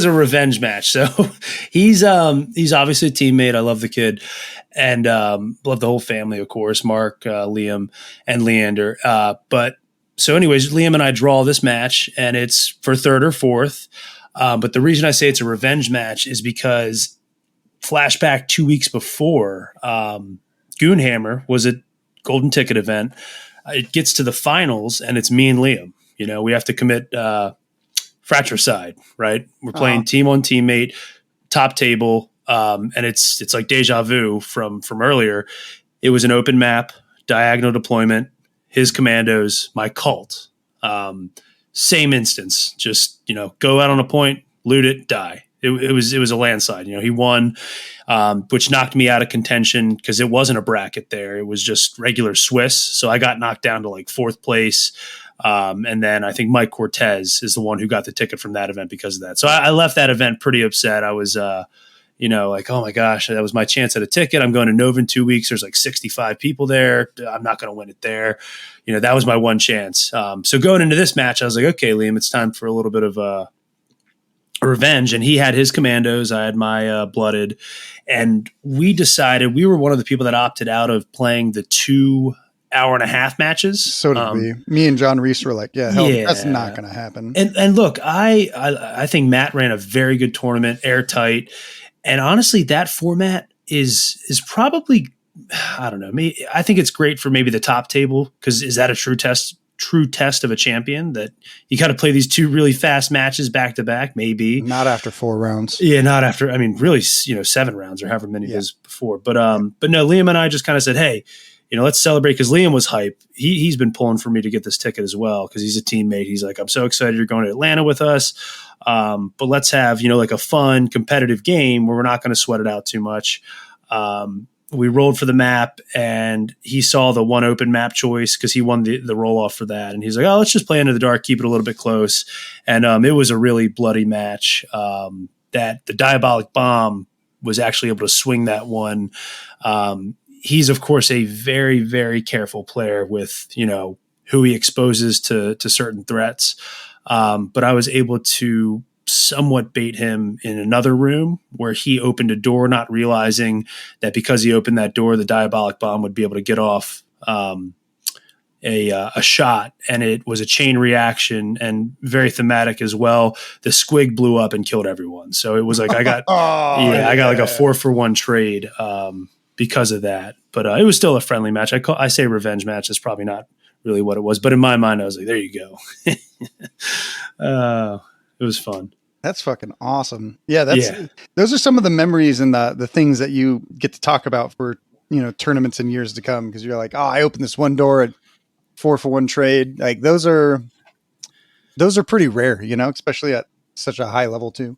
a revenge match. So he's obviously a teammate. I love the kid, and love the whole family, of course, Mark, Liam, and Leander. But so anyways, Liam and I draw this match, and it's for 3rd or 4th. But the reason I say it's a revenge match is because flashback 2 weeks before, Goonhammer was a golden ticket event. It gets to the finals, and it's me and Liam. We have to commit fratricide, right? We're playing team on teammate, top table, and it's like deja vu from earlier. It was an open map, diagonal deployment, his commandos, my cult. Same instance, just go out on a point, loot it, die. It was a landslide. He won, which knocked me out of contention because it wasn't a bracket there. It was just regular Swiss. So I got knocked down to like 4th place. And then I think Mike Cortez is the one who got the ticket from that event because of that. So I left that event pretty upset. I was, like, oh my gosh, that was my chance at a ticket. I'm going to Nova in 2 weeks. There's like 65 people there. I'm not going to win it there. That was my one chance. So going into this match, I was like, okay, Liam, it's time for a little bit of a revenge. And he had his commandos. I had my blooded. And we decided, we were one of the people that opted out of playing the 2 hour-and-a-half matches. So did we. Me and John Reese were like, that's not going to happen. And look, I think Matt ran a very good tournament, airtight. And honestly, that format is probably, I don't know, I think it's great for maybe the top table, because is that a true test of a champion, that you got to play these 2 really fast matches back to back? Maybe not after 4 rounds. Yeah, not after. I mean, really, 7 rounds or however many it was before. But no, Liam and I just kind of said, hey, let's celebrate, because Liam was hype. He's been pulling for me to get this ticket as well, because he's a teammate. He's like, I'm so excited you're going to Atlanta with us. But let's have, like a fun competitive game where we're not going to sweat it out too much. We rolled for the map, and he saw the one open map choice because he won the roll off for that. And he's like, oh, let's just play Into the Dark, keep it a little bit close. And it was a really bloody match that the Diabolic Bomb was actually able to swing that one. He's, of course, a very, very careful player with, who he exposes to certain threats. But I was able to somewhat bait him in another room where he opened a door, not realizing that because he opened that door, the Diabolic Bomb would be able to get off a shot. And it was a chain reaction and very thematic as well. The squig blew up and killed everyone. So it was like I got I got like a 4-for-1 trade because of that. But it was still a friendly match. I say revenge match. That's probably not really what it was. But in my mind, I was like, there you go. It was fun. That's fucking awesome. Yeah, those are some of the memories and the things that you get to talk about for, tournaments in years to come, because you're like, oh, I opened this one door at 4-for-1 trade. Like those are pretty rare, especially at such a high level too.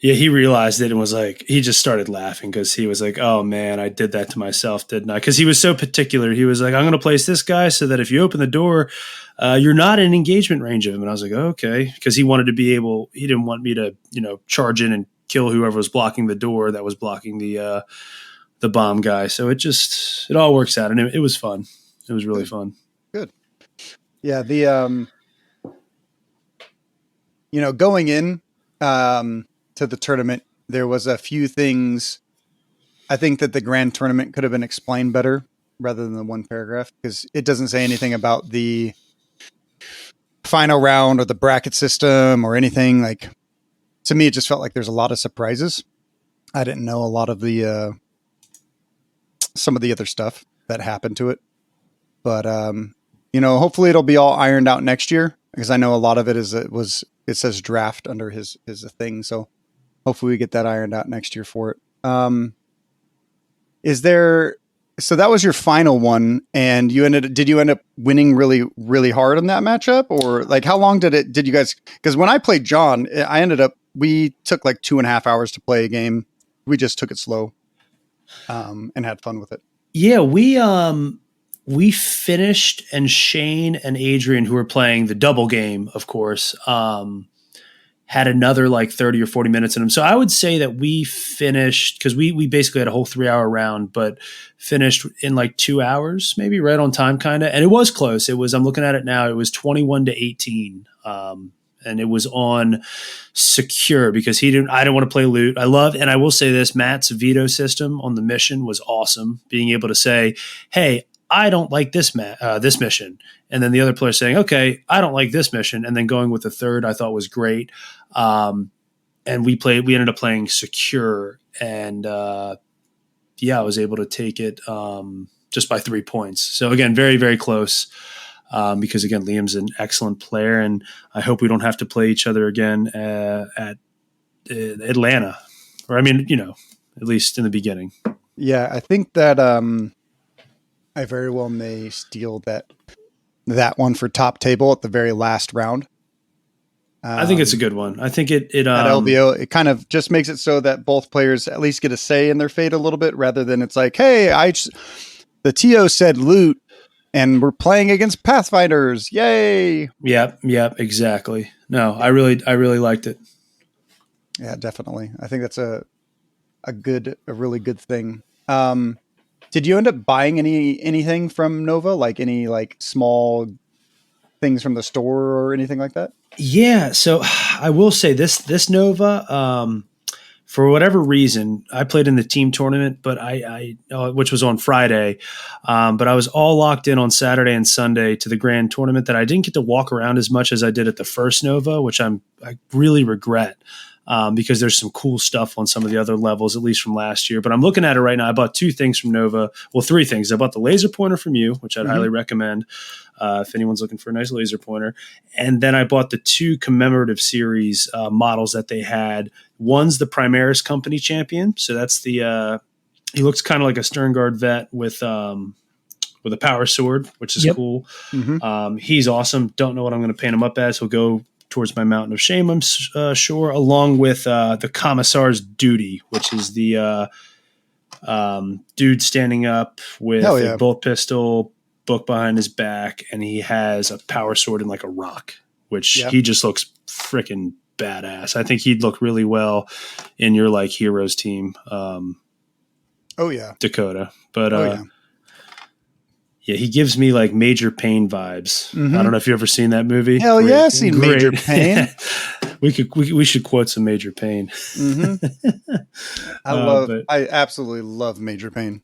Yeah, he realized it and was like, he just started laughing because he was like, oh man, I did that to myself, didn't I? Because he was so particular. He was like, I'm going to place this guy so that if you open the door, you're not in engagement range of him. And I was like, okay. Because he wanted to be able, he didn't want me to, charge in and kill whoever was blocking the door that was blocking the bomb guy. So it all works out. And it was fun. It was really fun. Good. Yeah. The, going in, to the tournament, there was a few things. I think that the grand tournament could have been explained better rather than the one paragraph, because it doesn't say anything about the final round or the bracket system or anything. Like, to me, it just felt like there's a lot of surprises. I didn't know a lot of the some of the other stuff that happened to it, but hopefully it'll be all ironed out next year, because I know a lot of it it says draft under his thing. So hopefully we get that ironed out next year for it. So that was your final one, and did you end up winning really, really hard on that matchup? Or like, how long did you guys, because when I played John, we took like 2.5 hours to play a game. We just took it slow, and had fun with it. Yeah. We finished, and Shane and Adrian, who were playing the double game, of course, had another like 30 or 40 minutes in them. So I would say that we finished, because we basically had a whole 3-hour round, but finished in like 2 hours, maybe right on time, kind of. And it was close. I'm looking at it now, it was 21-18. And it was on secure because I didn't want to play loot. And I will say this, Matt's veto system on the mission was awesome. Being able to say, hey, I don't like this mission. And then the other player saying, okay, I don't like this mission. And then going with the third, I thought was great. And we ended up playing secure, and I was able to take it just by 3 points. So again, very, very close. Because again, Liam's an excellent player, and I hope we don't have to play each other again at Atlanta, or at least in the beginning. Yeah, I think that I very well may steal that one for top table at the very last round. I think it's a good one. I think it at LVO, it kind of just makes it so that both players at least get a say in their fate a little bit, rather than it's like, hey, the TO said loot, and we're playing against Pathfinders. Yay. Yep, exactly. No, I really liked it. Yeah, definitely. I think that's a a really good thing. Did you end up buying anything from Nova, like any like small things from the store or anything like that? Yeah, so I will say this Nova, for whatever reason, I played in the team tournament, but which was on Friday, but I was all locked in on Saturday and Sunday to the grand tournament that I didn't get to walk around as much as I did at the first Nova, which I really regret. Because there's some cool stuff on some of the other levels, at least from last year. But I'm looking at it right now. I bought 2 things from Nova. Well, 3 things. I bought the laser pointer from you, which I'd highly recommend if anyone's looking for a nice laser pointer. And then I bought the 2 commemorative series models that they had. One's the Primaris Company champion. So that's the he looks kind of like a Sterngard vet with a power sword, which is cool. Mm-hmm. He's awesome. Don't know what I'm going to paint him up as. He'll go towards my Mountain of Shame, I'm sure, along with the Commissar's Duty, which is the dude standing up with a bolt pistol, book behind his back, and he has a power sword and like a rock, which he just looks freaking badass. I think he'd look really well in your like heroes team. Dakotah. But yeah, he gives me like Major Pain vibes. Mm-hmm. I don't know if you've ever seen that movie. Hell yeah, I've seen Major Pain. we should quote some Major Pain. Mm-hmm. I absolutely love Major Pain.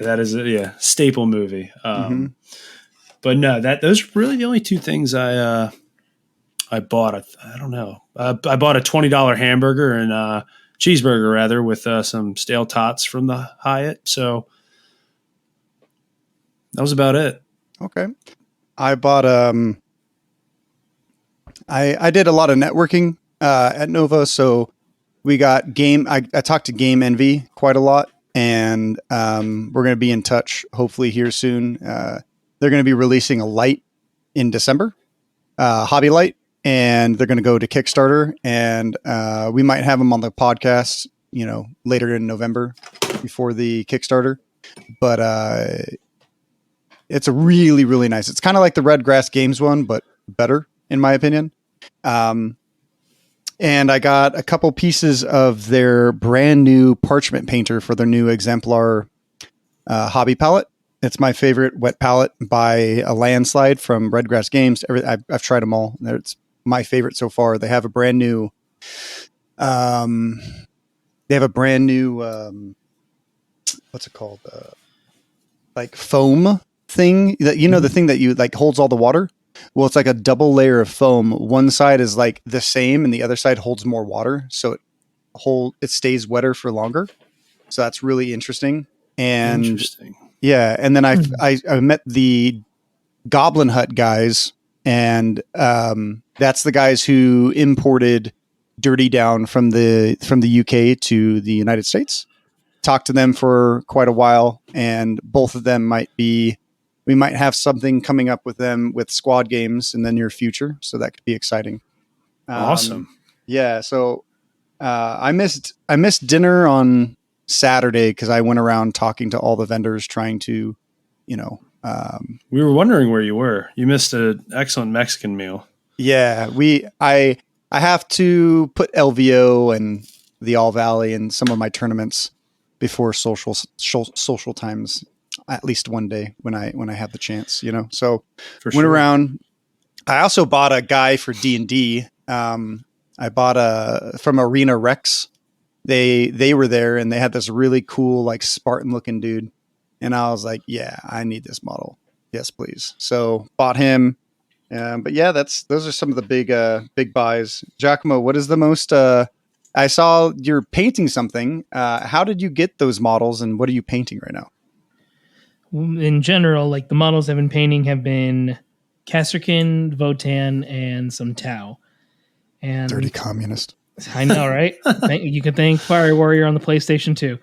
That is a staple movie. But no, those are really the only 2 things I bought. I don't know. I bought a $20 hamburger and cheeseburger rather with some stale tots from the Hyatt. So. That was about it. Okay. I bought I did a lot of networking at Nova, so we got I talked to Game Envy quite a lot, and we're going to be in touch hopefully here soon. They're going to be releasing a light in December, hobby light, and they're going to go to Kickstarter, and we might have them on the podcast, later in November before the Kickstarter. But it's a really, really nice. It's kind of like the Red Grass Games one, but better in my opinion. And I got a couple pieces of their brand new parchment painter for their new exemplar hobby palette. It's my favorite wet palette by a landslide from Red Grass Games. I've tried them all. It's my favorite so far. They have a brand new, what's it called? Like foam thing that the thing that you like holds all the water. Well, it's like a double layer of foam. One side is like the same and the other side holds more water, so it stays wetter for longer. So that's really interesting. And yeah, and then I met the Goblin Hut guys, and that's the guys who imported Dirty Down from the UK to the United States. Talked to them for quite a while, and both of them we might have something coming up with them with squad games in the near future. So that could be exciting. Awesome. Yeah. So I missed dinner on Saturday because I went around talking to all the vendors trying to, we were wondering where you were. You missed an excellent Mexican meal. Yeah. I have to put LVO and the All Valley in some of my tournaments before social times, at least one day when I have the chance, so went around. I also bought a guy for D&D. I bought from Arena Rex. They were there and they had this really cool, like Spartan looking dude. And I was like, yeah, I need this model. Yes, please. So bought him. But yeah, those are some of the big buys. Giacomo, what is the most, I saw you're painting something. How did you get those models and what are you painting right now? In general, like the models I've been painting have been Kasrkin, Votan, and some Tau. And dirty communist. I know, right? You can thank Fire Warrior on the PlayStation 2.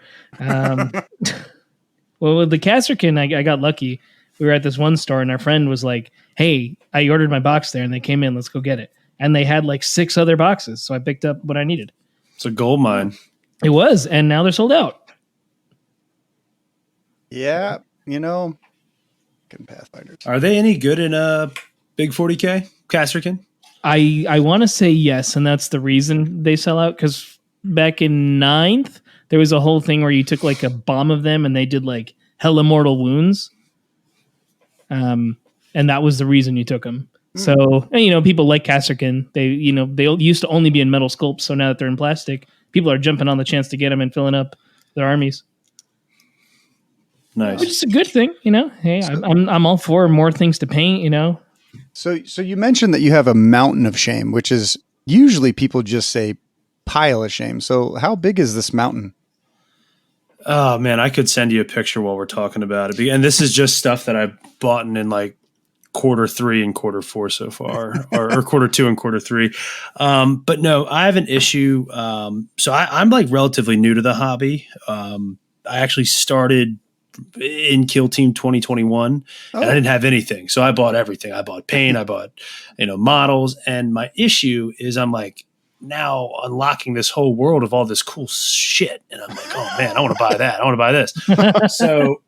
Well, with the Kasrkin, I got lucky. We were at this one store and our friend was like, hey, I ordered my box there and they came in, let's go get it. And they had like 6 other boxes. So I picked up what I needed. It's a gold mine. It was. And now they're sold out. Yeah. Pathfinders. Are they any good in big 40K? Kasrkin? I want to say yes, and that's the reason they sell out, because back in 9th, there was a whole thing where you took like a bomb of them and they did like hella mortal wounds. And that was the reason you took them. So, and, people like Kasrkin. They used to only be in metal sculpts. So now that they're in plastic, people are jumping on the chance to get them and filling up their armies. Nice. Which is a good thing, Hey, I'm all for more things to paint, So you mentioned that you have a mountain of shame, which is usually people just say pile of shame. So how big is this mountain? Oh man, I could send you a picture while we're talking about it. And this is just stuff that I've bought in like Q3 and Q4 so far, or Q2 and Q3. But no, I have an issue. So I'm like relatively new to the hobby. I actually started in Kill Team 2021 and I didn't have anything. So I bought everything. I bought paint, I bought, models. And my issue is I'm like now unlocking this whole world of all this cool shit. And I'm like, oh man, I want to buy that. I want to buy this. So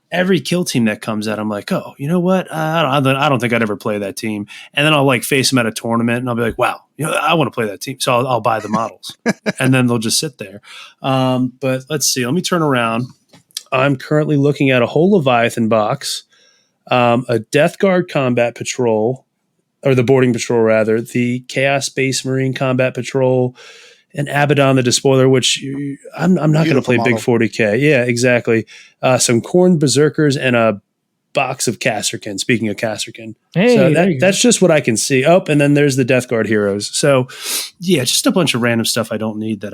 every Kill Team that comes out, I'm like, oh, you know what? I don't think I'd ever play that team. And then I'll like face them at a tournament and I'll be like, wow, I want to play that team. So I'll buy the models and then they'll just sit there. But let's see, let me turn around. I'm currently looking at a whole Leviathan box, a Death Guard Combat Patrol, or the Boarding Patrol rather, the Chaos Space Marine Combat Patrol, and Abaddon the Despoiler, which I'm not going to play model. Big 40K. Yeah, exactly. Some Khorne Berserkers and a box of Kasrkin, speaking of Kasrkin. Hey, so that's just what I can see. Oh, and then there's the Death Guard heroes. So yeah, just a bunch of random stuff I don't need that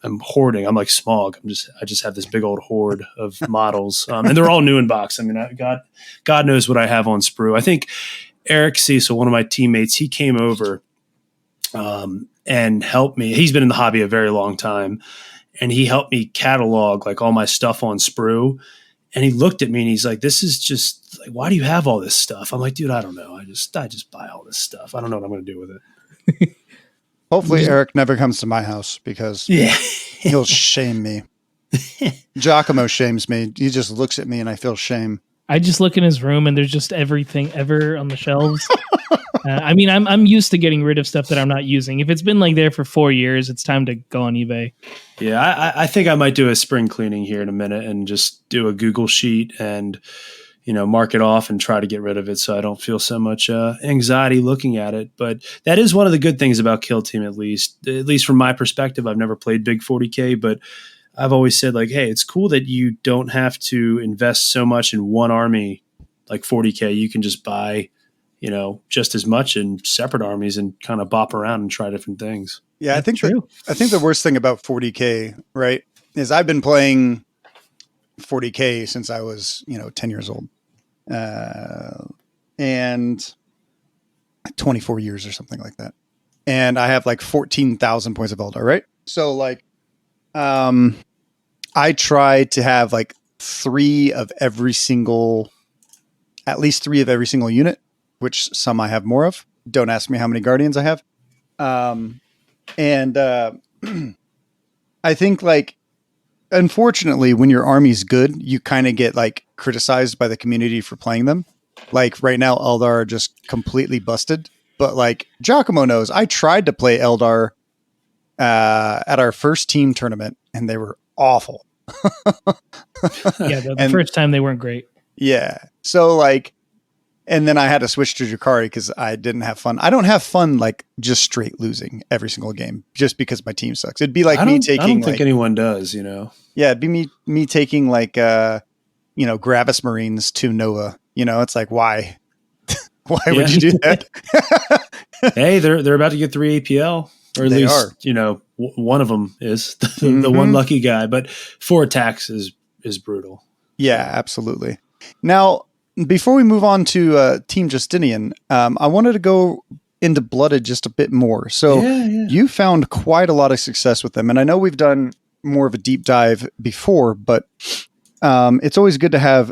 I'm hoarding. I'm like Smog. I just have this big old hoard of models, and they're all new in box. I mean, God knows what I have on sprue. I think Eric Cecil, one of my teammates, he came over and helped me. He's been in the hobby a very long time, and he helped me catalog like all my stuff on sprue. And he looked at me and he's like, "This is just like, why do you have all this stuff?" I'm like, "Dude, I don't know. I just buy all this stuff. I don't know what I'm going to do with it." Hopefully Eric never comes to my house because he'll shame me. Giacomo shames me. He just looks at me and I feel shame. I just look in his room and there's just everything ever on the shelves. I'm used to getting rid of stuff that I'm not using. If it's been like there for 4 years, it's time to go on eBay. Yeah, I think I might do a spring cleaning here in a minute and just do a Google sheet and mark it off and try to get rid of it so I don't feel so much anxiety looking at it. But that is one of the good things about Kill Team, at least from my perspective. I've never played big 40K, but I've always said like, hey, it's cool that you don't have to invest so much in one army like 40K. You can just buy, just as much in separate armies and kind of bop around and try different things. Yeah, I think the worst thing about 40K, right, is I've been playing 40K since I was, 10 years old. And 24 years or something like that. And I have like 14,000 points of Eldar, right? So like, I try to have like at least 3 of every single unit, which some I have more of. Don't ask me how many Guardians I have. I think like, unfortunately, when your army's good, you kind of get like criticized by the community for playing them. Like right now, Eldar are just completely busted. But like Giacomo knows, I tried to play Eldar at our first team tournament, and they were awful. Yeah, the first time they weren't great. Yeah. So like, and then I had to switch to Drukhari because I didn't have fun. I don't have fun like just straight losing every single game just because my team sucks. It'd be like me taking. I don't think anyone does, Yeah, it'd be me taking like Gravis Marines to Nova. It's like why? Why would you do that? Hey, they're about to get 3 APL, or at least one of them is the one lucky guy. But 4 attacks is brutal. Yeah, absolutely. Now, before we move on to Team Justinian, I wanted to go into Blooded just a bit more. So you found quite a lot of success with them, and I know we've done more of a deep dive before, but it's always good to have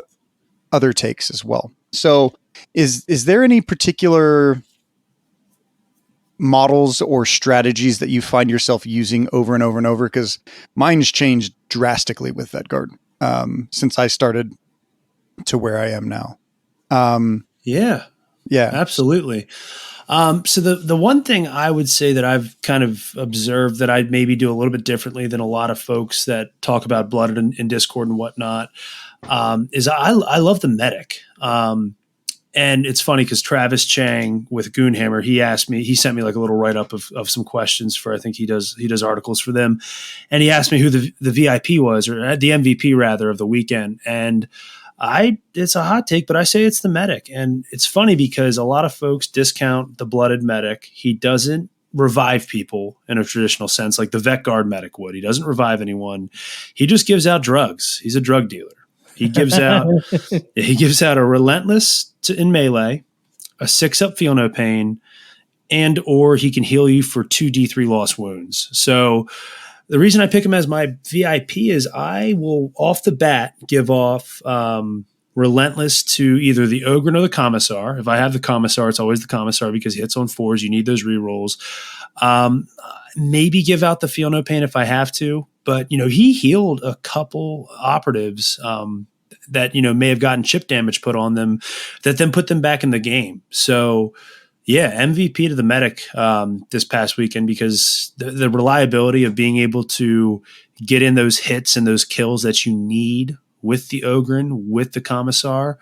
other takes as well. So is there any particular models or strategies that you find yourself using over and over and over? Because mine's changed drastically with that guard since I started to where I am now. Yeah, absolutely. So the one thing I would say that I've kind of observed that I'd maybe do a little bit differently than a lot of folks that talk about Blooded in Discord and whatnot, is I love the medic. And it's funny because Travis Chang with Goonhammer, he sent me like a little write up of some questions for, I think he does articles for them. And he asked me who the VIP was, or the MVP rather, of the weekend. And it's a hot take, but I say it's the medic. And it's funny because a lot of folks discount the blooded medic. He doesn't revive people in a traditional sense, like the Vet Guard medic would. He doesn't revive anyone. He just gives out drugs. He's a drug dealer. He gives out a relentless in melee, a 6-up feel no pain, and or he can heal you for 2 D3 lost wounds. So the reason I pick him as my VIP is I will off the bat give off relentless to either the Ogre or the Commissar. If I have the Commissar, it's always the Commissar because he hits on 4s. You need those rerolls. Maybe give out the feel no pain if I have to. But, he healed a couple operatives that, may have gotten chip damage put on them that then put them back in the game. So, yeah, MVP to the medic this past weekend because the reliability of being able to get in those hits and those kills that you need with the Ogren, with the Commissar,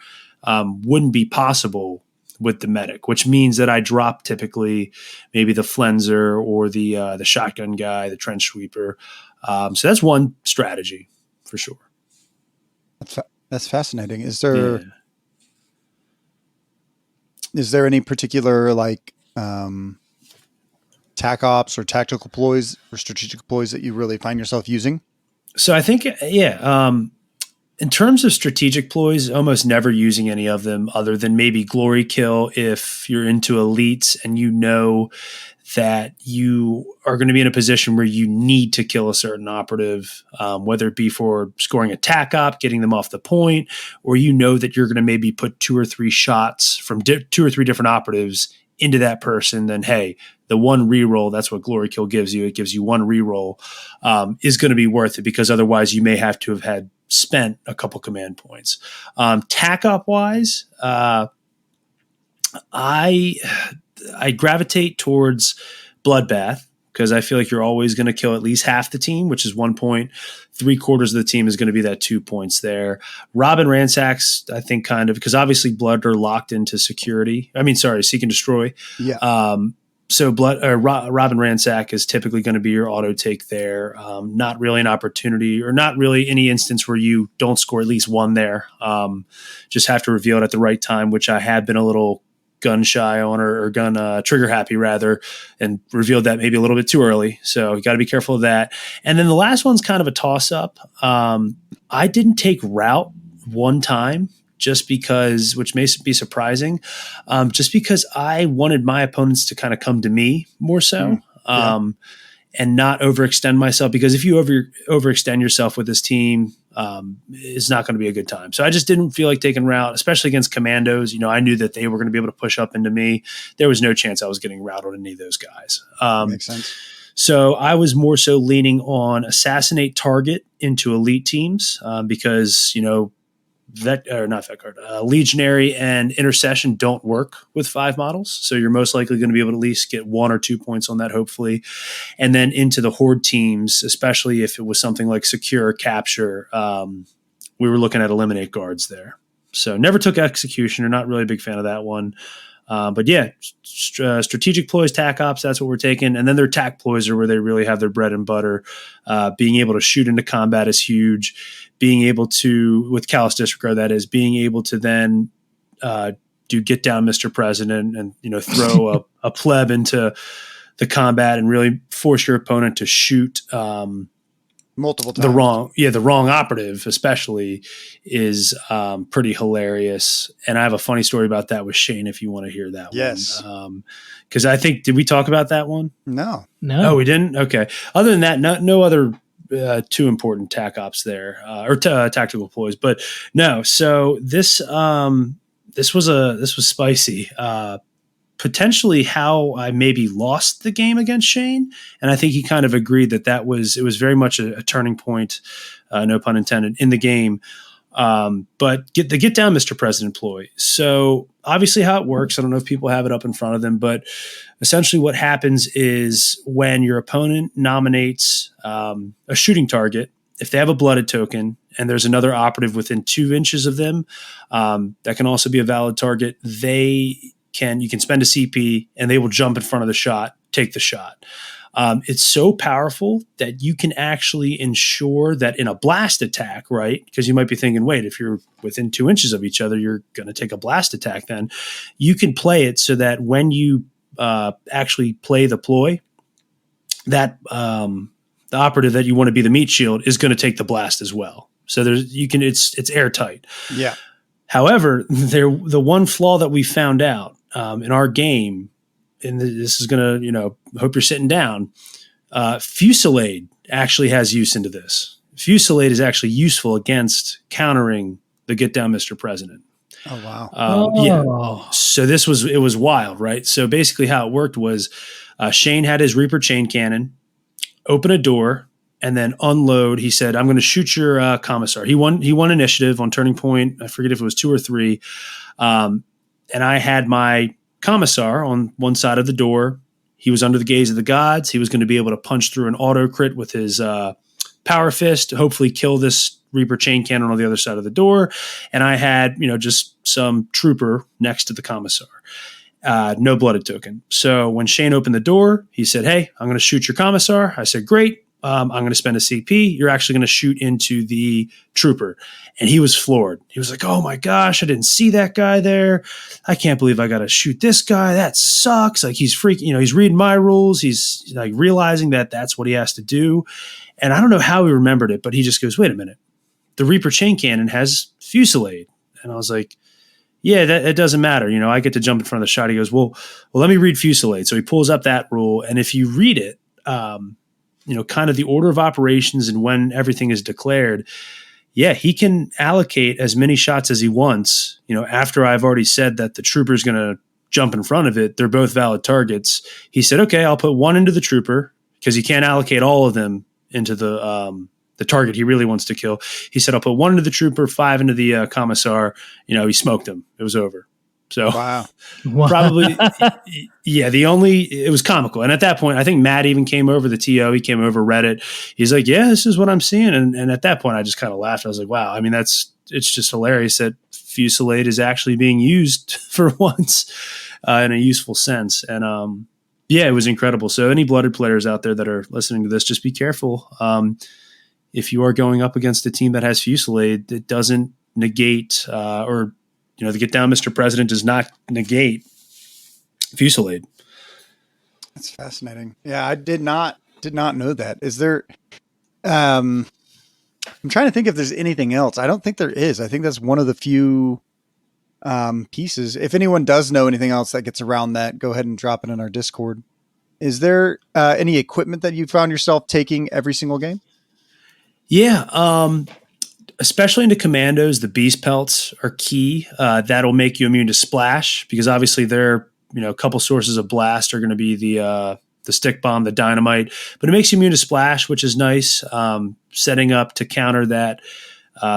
wouldn't be possible with the medic, which means that I drop typically maybe the Flenser or the shotgun guy, the trench sweeper. So that's one strategy for sure. That's fascinating. Is there any particular tac ops or tactical ploys or strategic ploys that you really find yourself using? So I think, in terms of strategic ploys, almost never using any of them other than maybe glory kill if you're into elites and that you are going to be in a position where you need to kill a certain operative, whether it be for scoring a tac op, getting them off the point, or that you're going to maybe put 2 or 3 shots from 2 or 3 different operatives into that person. Then, hey, the one reroll, that's what glory kill gives you. It gives you one reroll, is going to be worth it because otherwise you may have to have had spent a couple command points. Tac op wise, I gravitate towards Bloodbath because I feel like you're always going to kill at least half the team, which is 1 point. 3/4 of the team is going to be that 2 points there. Robin Ransacks, I think because obviously Blood are locked into seek and destroy. Yeah. So Robin Ransack is typically going to be your auto take there. Not really an opportunity or not really any instance where you don't score at least 1 there. Just have to reveal it at the right time, which I have been a little gun shy on or gun trigger happy rather, and revealed that maybe a little bit too early. So you got to be careful of that. And then the last one's kind of a toss up. I didn't take route one time just because, which may be surprising, just because I wanted my opponents to kind of come to me more so. And not overextend myself, because if you overextend yourself with this team, it's not going to be a good time. So I just didn't feel like taking route, especially against commandos. I knew that they were going to be able to push up into me. There was no chance I was getting route on any of those guys. Makes sense. So I was more so leaning on assassinate target into elite teams because, Legionary and Intercession don't work with 5 models. So you're most likely going to be able to at least get 1 or 2 points on that, hopefully. And then into the Horde teams, especially if it was something like Secure or Capture, we were looking at Eliminate guards there. So never took Executioner, not really a big fan of that one. But yeah, strategic ploys, tac ops, that's what we're taking. And then their tac ploys are where they really have their bread and butter. Being able to shoot into combat is huge. Being able to, with Callous Disregard, that is, being able to then do get down Mr. President and, throw a pleb into the combat and really force your opponent to shoot multiple times. The wrong operative especially is pretty hilarious. And I have a funny story about that with Shane if you want to hear that one. Because I think, did we talk about that one? No. Oh, we didn't? Okay. Other than that, no other too important tac ops there or tactical ploys. But no, so this was spicy. Potentially how I maybe lost the game against Shane. And I think he kind of agreed that it was very much a turning point, no pun intended, in the game. But the get down, Mr. President ploy. So obviously how it works, I don't know if people have it up in front of them, but essentially what happens is when your opponent nominates a shooting target, if they have a blooded token and there's another operative within 2 inches of them, that can also be a valid target. You can spend a CP and they will jump in front of the shot, take the shot. It's so powerful that you can actually ensure that in a blast attack, right? Because you might be thinking, wait, if you're within 2 inches of each other, you're going to take a blast attack. Then you can play it so that when you actually play the ploy, that the operative that you want to be the meat shield is going to take the blast as well. So it's airtight. Yeah. However, the one flaw that we found out in our game, and this is going to, hope you're sitting down. Fusillade actually has use into this. Fusillade is actually useful against countering the get down, Mr. President. Oh, wow. Yeah. So it was wild, right? So basically how it worked was Shane had his Reaper chain cannon, open a door, and then unload. He said, I'm going to shoot your commissar. He won initiative on turning point. I forget if it was 2 or 3. And I had my commissar on one side of the door. He was under the gaze of the gods. He was going to be able to punch through an auto crit with his power fist, hopefully kill this Reaper chain cannon on the other side of the door. And I had, just some trooper next to the commissar. No blooded token. So when Shane opened the door, he said, hey, I'm going to shoot your commissar. I said, great. I'm going to spend a CP. You're actually going to shoot into the trooper. And he was floored. He was like, oh my gosh, I didn't see that guy there. I can't believe I got to shoot this guy. That sucks. Like he's freaking, he's reading my rules. He's like realizing that that's what he has to do. And I don't know how he remembered it, but he just goes, wait a minute. The Reaper chain cannon has Fusillade. And I was like, yeah, that doesn't matter. I get to jump in front of the shot. He goes, well, let me read Fusillade. So he pulls up that rule. And if you read it, kind of the order of operations and when everything is declared, yeah, he can allocate as many shots as he wants. After I've already said that the trooper's going to jump in front of it, they're both valid targets. He said, okay, I'll put 1 into the trooper because he can't allocate all of them into the target he really wants to kill. He said, I'll put 1 into the trooper, 5 into the commissar. He smoked him. It was over. So probably, yeah, it was comical. And at that point, I think Matt even came over the TO. He came over, read it. He's like, yeah, this is what I'm seeing. And at that point, I just kind of laughed. I was like, wow, I mean, it's just hilarious that Fusillade is actually being used for once in a useful sense. And yeah, it was incredible. So any blooded players out there that are listening to this, just be careful. If you are going up against a team that has Fusillade, it doesn't negate the get down, Mr. President does not negate Fusillade. That's fascinating. Yeah, I did not know that. Is there? I'm trying to think if there's anything else. I don't think there is. I think that's one of the few pieces. If anyone does know anything else that gets around that, go ahead and drop it in our Discord. Is there any equipment that you found yourself taking every single game? Yeah. Especially into commandos, the beast pelts are key. That'll make you immune to splash because obviously they're, a couple sources of blast are going to be the stick bomb, the dynamite, but it makes you immune to splash, which is nice. Setting up to counter that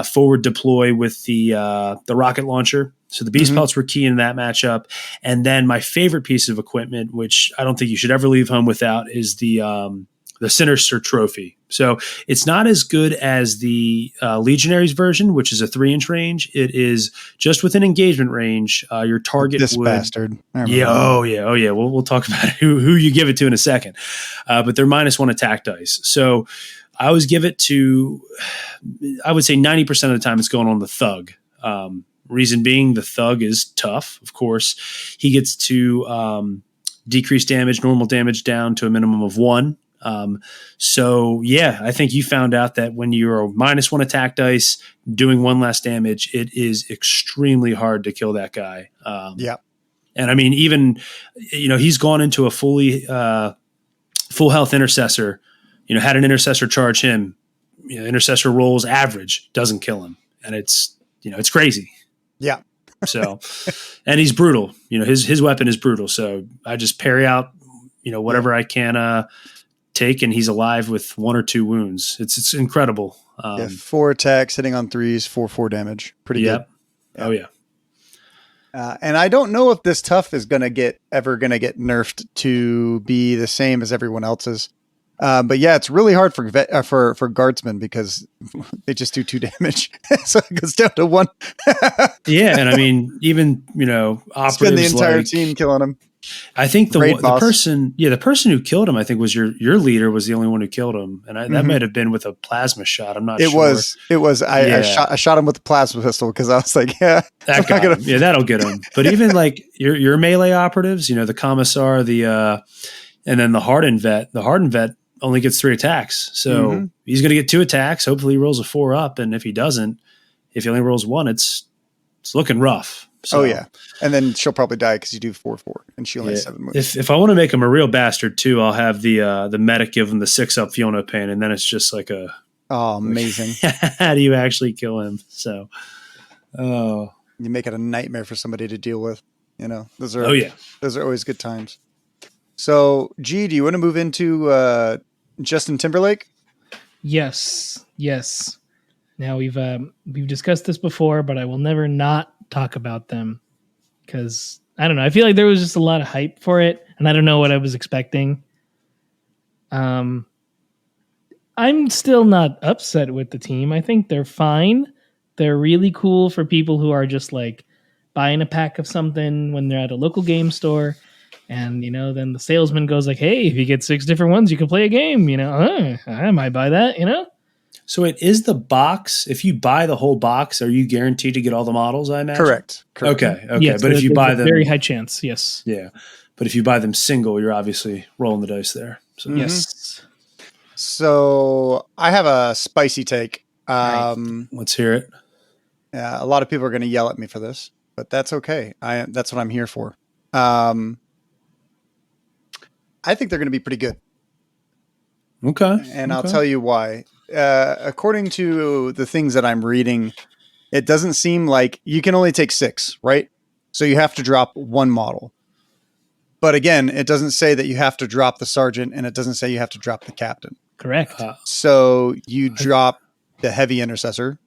forward deploy with the rocket launcher. So the beast pelts were key in that matchup. And then my favorite piece of equipment, which I don't think you should ever leave home without, is the Sinister Trophy. So it's not as good as the Legionaries version, which is a 3-inch range. It is just within engagement range. Your target bastard. Yeah. Oh yeah. We'll talk about who you give it to in a second. But they're -1 attack dice. So I always give it to, I would say 90% of the time it's going on the thug. Reason being the thug is tough. Of course, he gets to decrease damage, normal damage down to a minimum of 1. So yeah, I think you found out that when you're -1 attack dice doing 1 less damage, it is extremely hard to kill that guy. Yeah. And I mean, even, he's gone into a fully, full health intercessor, had an intercessor charge him, intercessor rolls average, doesn't kill him. And it's, it's crazy. Yeah. So, and he's brutal, his weapon is brutal. So I just parry out, whatever I can, take, and he's alive with 1 or 2 wounds. It's incredible. 4 attacks, hitting on 3s, 4 damage. Pretty good. Yeah. Oh yeah. And I don't know if this tough is ever gonna get nerfed to be the same as everyone else's. But yeah, it's really hard for guardsmen because they just do 2 damage, so it goes down to 1. Yeah, and I mean, even operatives spend the entire team killing them. I think the person who killed him, I think was your leader was the only one who killed him, and that might have been with a plasma shot. I'm not sure. It was. I shot him with a plasma pistol because I was like, that'll get him. But even like your melee operatives, the commissar, and then the hardened vet. The hardened vet only gets 3 attacks, so he's going to get 2 attacks. Hopefully, he rolls a 4 up, and if he doesn't, if he only rolls 1, it's looking rough. So, and then she'll probably die because you do 4/4, and she only has 7 moves. If I want to make him a real bastard too, I'll have the medic give him the 6 up Fiona pain, and then it's just like amazing. How do you actually kill him? So, you make it a nightmare for somebody to deal with. Those are those are always good times. So, G, do you want to move into Justin Timberlake? Yes. Now we've discussed this before, but I will never not talk about them because I don't know. I feel like there was just a lot of hype for it, and I don't know what I was expecting. I'm still not upset with the team. I think they're fine. They're really cool for people who are just like buying a pack of something when they're at a local game store. And, then the salesman goes like, hey, if you get 6 different ones, you can play a game, I might buy that, So it is the box. If you buy the whole box, are you guaranteed to get all the models, I imagine? Correct. Okay. Yes, but if you buy them, very high chance. Yes. Yeah. But if you buy them single, you're obviously rolling the dice there. So. Yes. So I have a spicy take. Let's hear it. A lot of people are going to yell at me for this, but that's okay. That's what I'm here for. I think they're going to be pretty good. Okay. And I'll tell you why. According to the things that I'm reading, it doesn't seem like you can only take 6, right? So you have to drop 1 model. But again, it doesn't say that you have to drop the sergeant, and it doesn't say you have to drop the captain. Correct. So you drop the heavy intercessor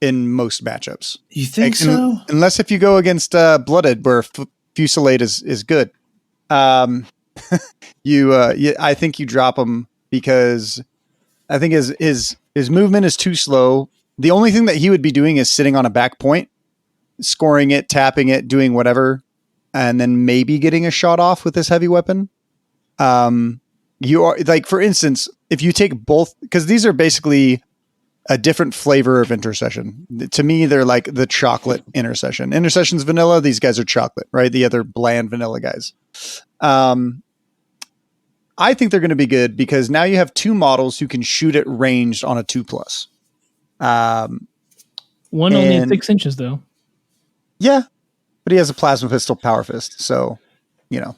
in most matchups. You think so? Unless if you go against Blooded, where Fusillade is good. I think you drop him because I think his movement is too slow. The only thing that he would be doing is sitting on a back point, scoring it, tapping it, doing whatever, and then maybe getting a shot off with this heavy weapon. You are like, for instance, if you take both, because these are basically a different flavor of intercession. To me, they're like the chocolate intercession. Intercession's vanilla. These guys are chocolate, right? The other bland vanilla guys. I think they're going to be good because now you have 2 models who can shoot at ranged on a 2+. One only 6 inches though. Yeah, but he has a plasma pistol power fist, so and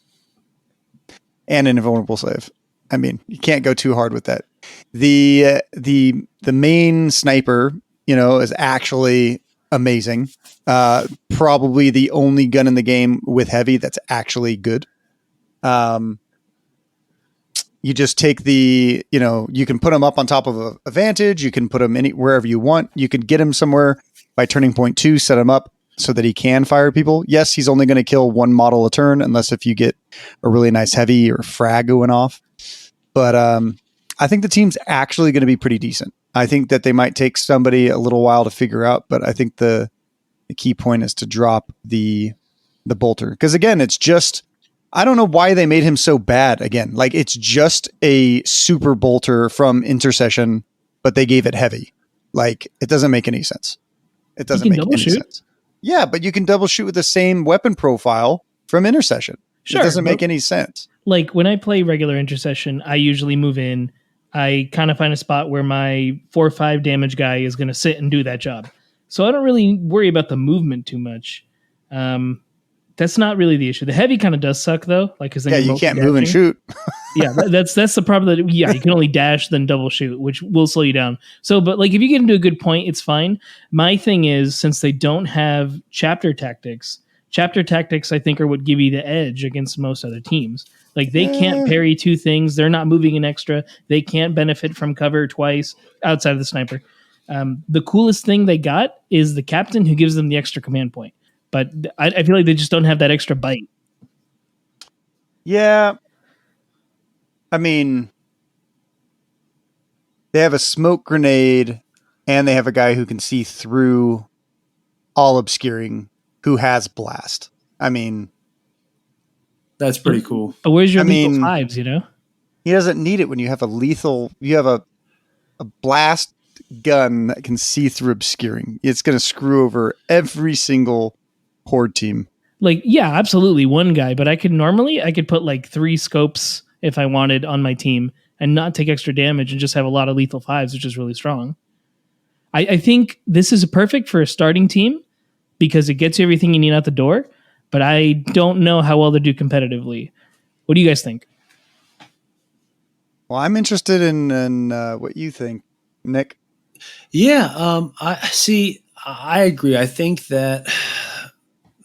an invulnerable save. I mean, you can't go too hard with that. The main sniper, is actually amazing. Probably the only gun in the game with heavy that's actually good. You just take you can put him up on top of a vantage. You can put him wherever you want. You can get him somewhere by turning point 2, set him up so that he can fire people. Yes, he's only going to kill 1 model a turn, unless if you get a really nice heavy or frag going off. But I think the team's actually going to be pretty decent. I think that they might take somebody a little while to figure out, but I think the key point is to drop the bolter. Because again, it's just, I don't know why they made him so bad again. Like, it's just a super bolter from intercession, but they gave it heavy. Like, it doesn't make any sense. It doesn't make any sense. Yeah, but you can double shoot with the same weapon profile from intercession. Sure, it doesn't make any sense. Like, when I play regular intercession, I usually move in. I kind of find a spot where my 4 or 5 damage guy is going to sit and do that job. So I don't really worry about the movement too much. That's not really the issue. The heavy kind of does suck though. Like, cause you can't move and shoot. Yeah, that's the problem. You can only dash then double shoot, which will slow you down. So, but like if you get into a good point, it's fine. My thing is, since they don't chapter tactics, I think are what give you the edge against most other teams. Like they can't parry 2 things. They're not moving an extra. They can't benefit from cover twice outside of the sniper. The coolest thing they got is the captain who gives them the extra command point. But I feel like they just don't have that extra bite. Yeah. I mean, they have a smoke grenade and they have a guy who can see through all obscuring who has blast. I mean, that's pretty cool. But where's your lethal 5s, He doesn't need it when you have you have a blast gun that can see through obscuring. It's going to screw over every single horde team. Like, yeah, absolutely. One guy, but I could put like 3 scopes if I wanted on my team and not take extra damage and just have a lot of lethal 5s, which is really strong. I think this is perfect for a starting team because it gets you everything you need out the door, but I don't know how well they do competitively. What do you guys think? Well, I'm interested in what you think, Nick. Yeah, I agree. I think that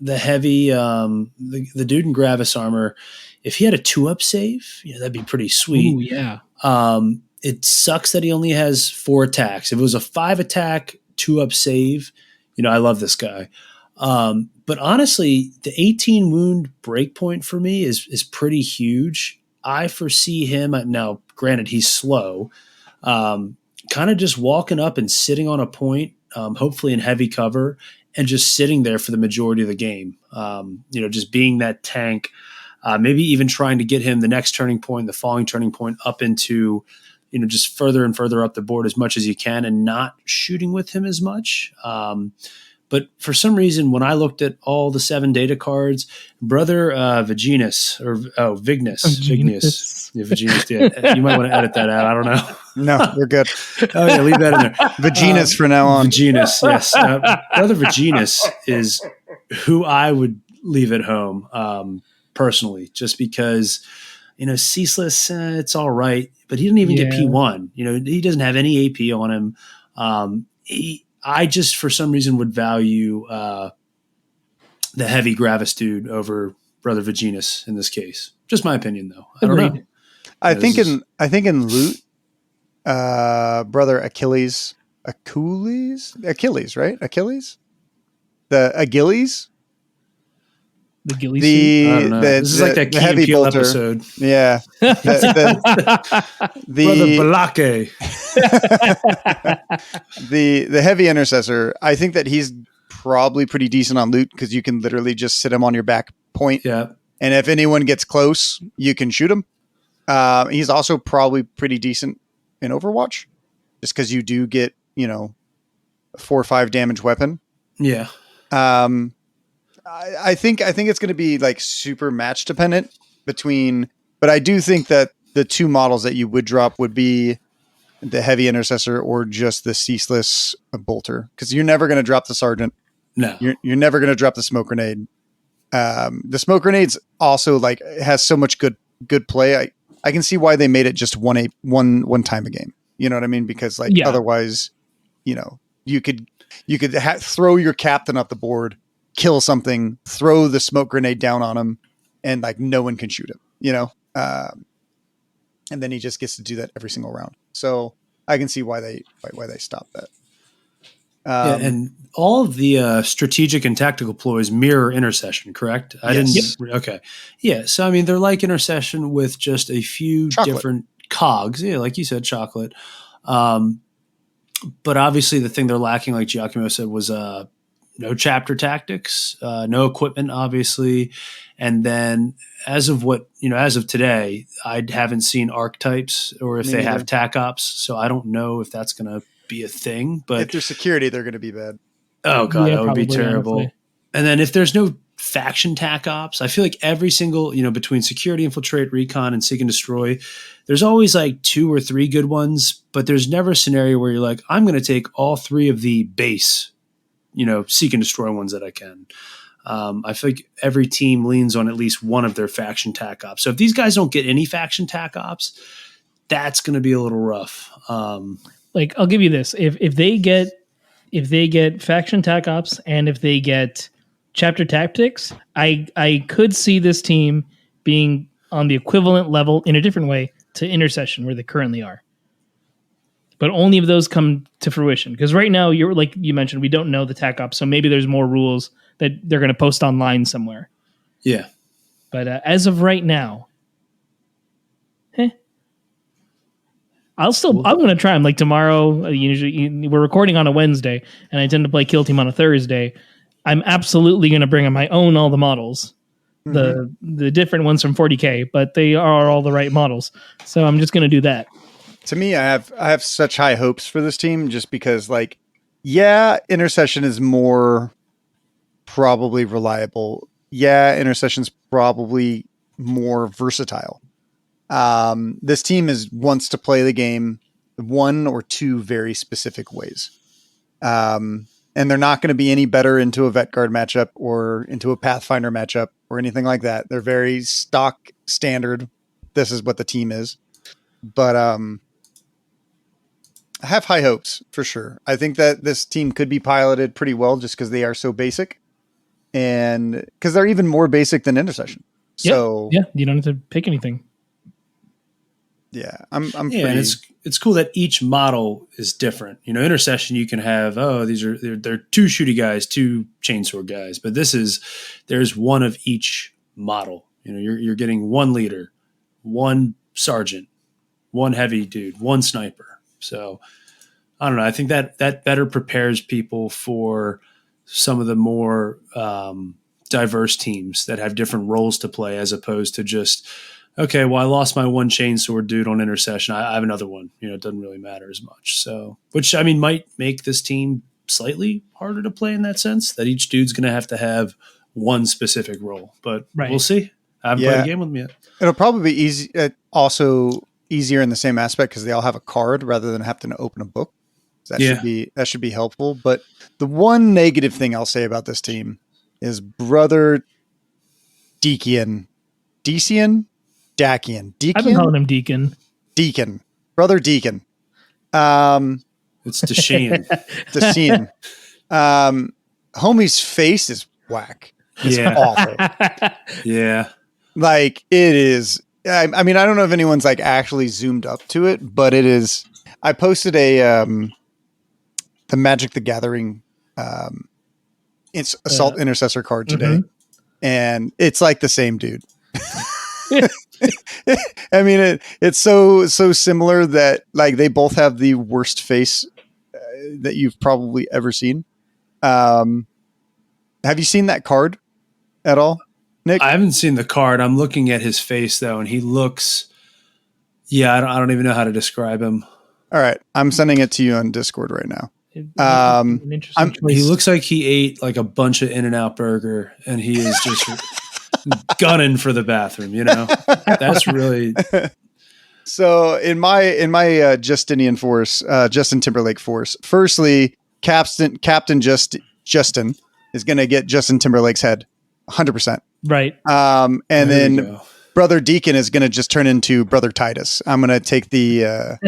the heavy, the dude in Gravis armor, if he had a 2-up save, that'd be pretty sweet. Ooh, yeah. It sucks that he only has 4 attacks. If it was a 5 attack, 2-up save, I love this guy. But honestly, the 18 wound breakpoint for me is pretty huge. I foresee him now. Granted, he's slow. Kind of just walking up and sitting on a point, hopefully in heavy cover, and just sitting there for the majority of the game. Just being that tank, maybe even trying to get him the next turning point, the following turning point up into, just further and further up the board as much as you can and not shooting with him as much. But for some reason, when I looked at all the 7 data cards, brother Viginus. Yeah, Viginus. Yeah. You might want to edit that out. I don't know. No, you're good. Oh yeah, leave that in there. Viginus for now on. Viginus, yes. Brother Viginus is who I would leave at home personally, just because ceaseless. It's all right, but he didn't even get P1. He doesn't have any AP on him. I just, for some reason, would value the heavy Gravis dude over Brother Viginus in this case. Just my opinion, though. I don't know. I think in loot, Brother Achilles, right? Achilles, the Achilles. The Gilly suit? I don't know. This is like that Key and Peele episode. Yeah. Brother Balake. The heavy intercessor, I think that he's probably pretty decent on loot because you can literally just sit him on your back point. Yeah. And if anyone gets close, you can shoot him. He's also probably pretty decent in Overwatch just because you do get, a 4 or 5 damage weapon. Yeah. I think it's going to be like super match dependent but I do think that the 2 models that you would drop would be the heavy intercessor or just the ceaseless bolter. Cause you're never going to drop the sergeant. No, you're never going to drop the smoke grenade. The smoke grenades also has so much good play. I can see why they made it just one time a game. You know what I mean? Because otherwise, you could throw your captain up the board, kill something, throw the smoke grenade down on him, and no one can shoot him, and then he just gets to do that every single round. So I can see why they stopped that. And all of the strategic and tactical ploys mirror intercession, correct? Okay. Yeah. So, they're like intercession with just a few different cogs. Yeah. Like you said, chocolate. But obviously the thing they're lacking, like Giacomo said, was no chapter tactics, no equipment, obviously. And then as of today, I haven't seen archetypes or if they have tac ops. So I don't know if that's going to be a thing, but if there's security, they're going to be bad. Oh God, that would be terrible. Honestly. And then if there's no faction tac ops, I feel like every single, between security, infiltrate, recon, and seek and destroy, there's always 2 or 3 good ones, but there's never a scenario where you're like, I'm going to take all 3 of the base, seek and destroy ones that I can. I feel like every team leans on at least one of their faction tac ops. So if these guys don't get any faction tac ops, that's going to be a little rough. I'll give you this: if they get faction tac ops and if they get chapter tactics, I could see this team being on the equivalent level in a different way to Intercession where they currently are. But only if those come to fruition. Because right now, you're like you mentioned, we don't know the tech ops, so maybe there's more rules that they're going to post online somewhere. Yeah. But as of right now, I'm going to try them. Like tomorrow, usually we're recording on a Wednesday, and I tend to play Kill Team on a Thursday. I'm absolutely going to bring them. I own all the models, the different ones from 40K, but they are all the right models. So I'm just going to do that. To me, I have such high hopes for this team just because, like, yeah, Intercession is more probably reliable. Yeah, Intercession's probably more versatile. This team wants to play the game one or two very specific ways. And they're not going to be any better into a Vet Guard matchup or into a Pathfinder matchup or anything like that. They're very stock standard. This is what the team is. But I have high hopes for sure. I think that this team could be piloted pretty well just because they are so basic and because they're even more basic than Intercession. So yeah, you don't have to pick anything. Yeah, I'm yeah, and it's cool that each model is different. You know, Intercession you can have they're two shooty guys, two chainsword guys, but there's one of each model. You know, you're getting one leader, one sergeant, one heavy dude, one sniper. So I don't know. I think that better prepares people for some of the more diverse teams that have different roles to play, as opposed to just, okay, well, I lost my one chainsword dude on Intercession. I have another one. You know, it doesn't really matter as much. So, which I mean, might make this team slightly harder to play in that sense, that each dude's going to have one specific role. But We'll see. I haven't played a game with them yet. It'll probably be easy. Also easier in the same aspect because they all have a card rather than having to open a book. So that should be helpful. But the one negative thing I'll say about this team is Brother Dakian. Dakian? I've been calling him Deacon. Brother Deacon. It's Deshaun. Homie's face is whack. It's awful. Yeah. Like it is. I mean, I don't know if anyone's like actually zoomed up to it, but it is. I posted the Magic the Gathering it's Assault Intercessor card today, and it's like the same dude. I mean, it's so similar that like they both have the worst face that you've probably ever seen. Have you seen that card at all, Nick? I haven't seen the card. I'm looking at his face though, and he looks. Yeah, I don't even know how to describe him. All right, I'm sending it to you on Discord right now. He looks like he ate like a bunch of In-N-Out burger, and he is just gunning for the bathroom. You know, that's really. So in my Justinian force, Justin Timberlake force. Firstly, Captain Justin is going to get Justin Timberlake's head, 100%. Right. And then Brother Deacon is going to just turn into Brother Titus. I'm going to take the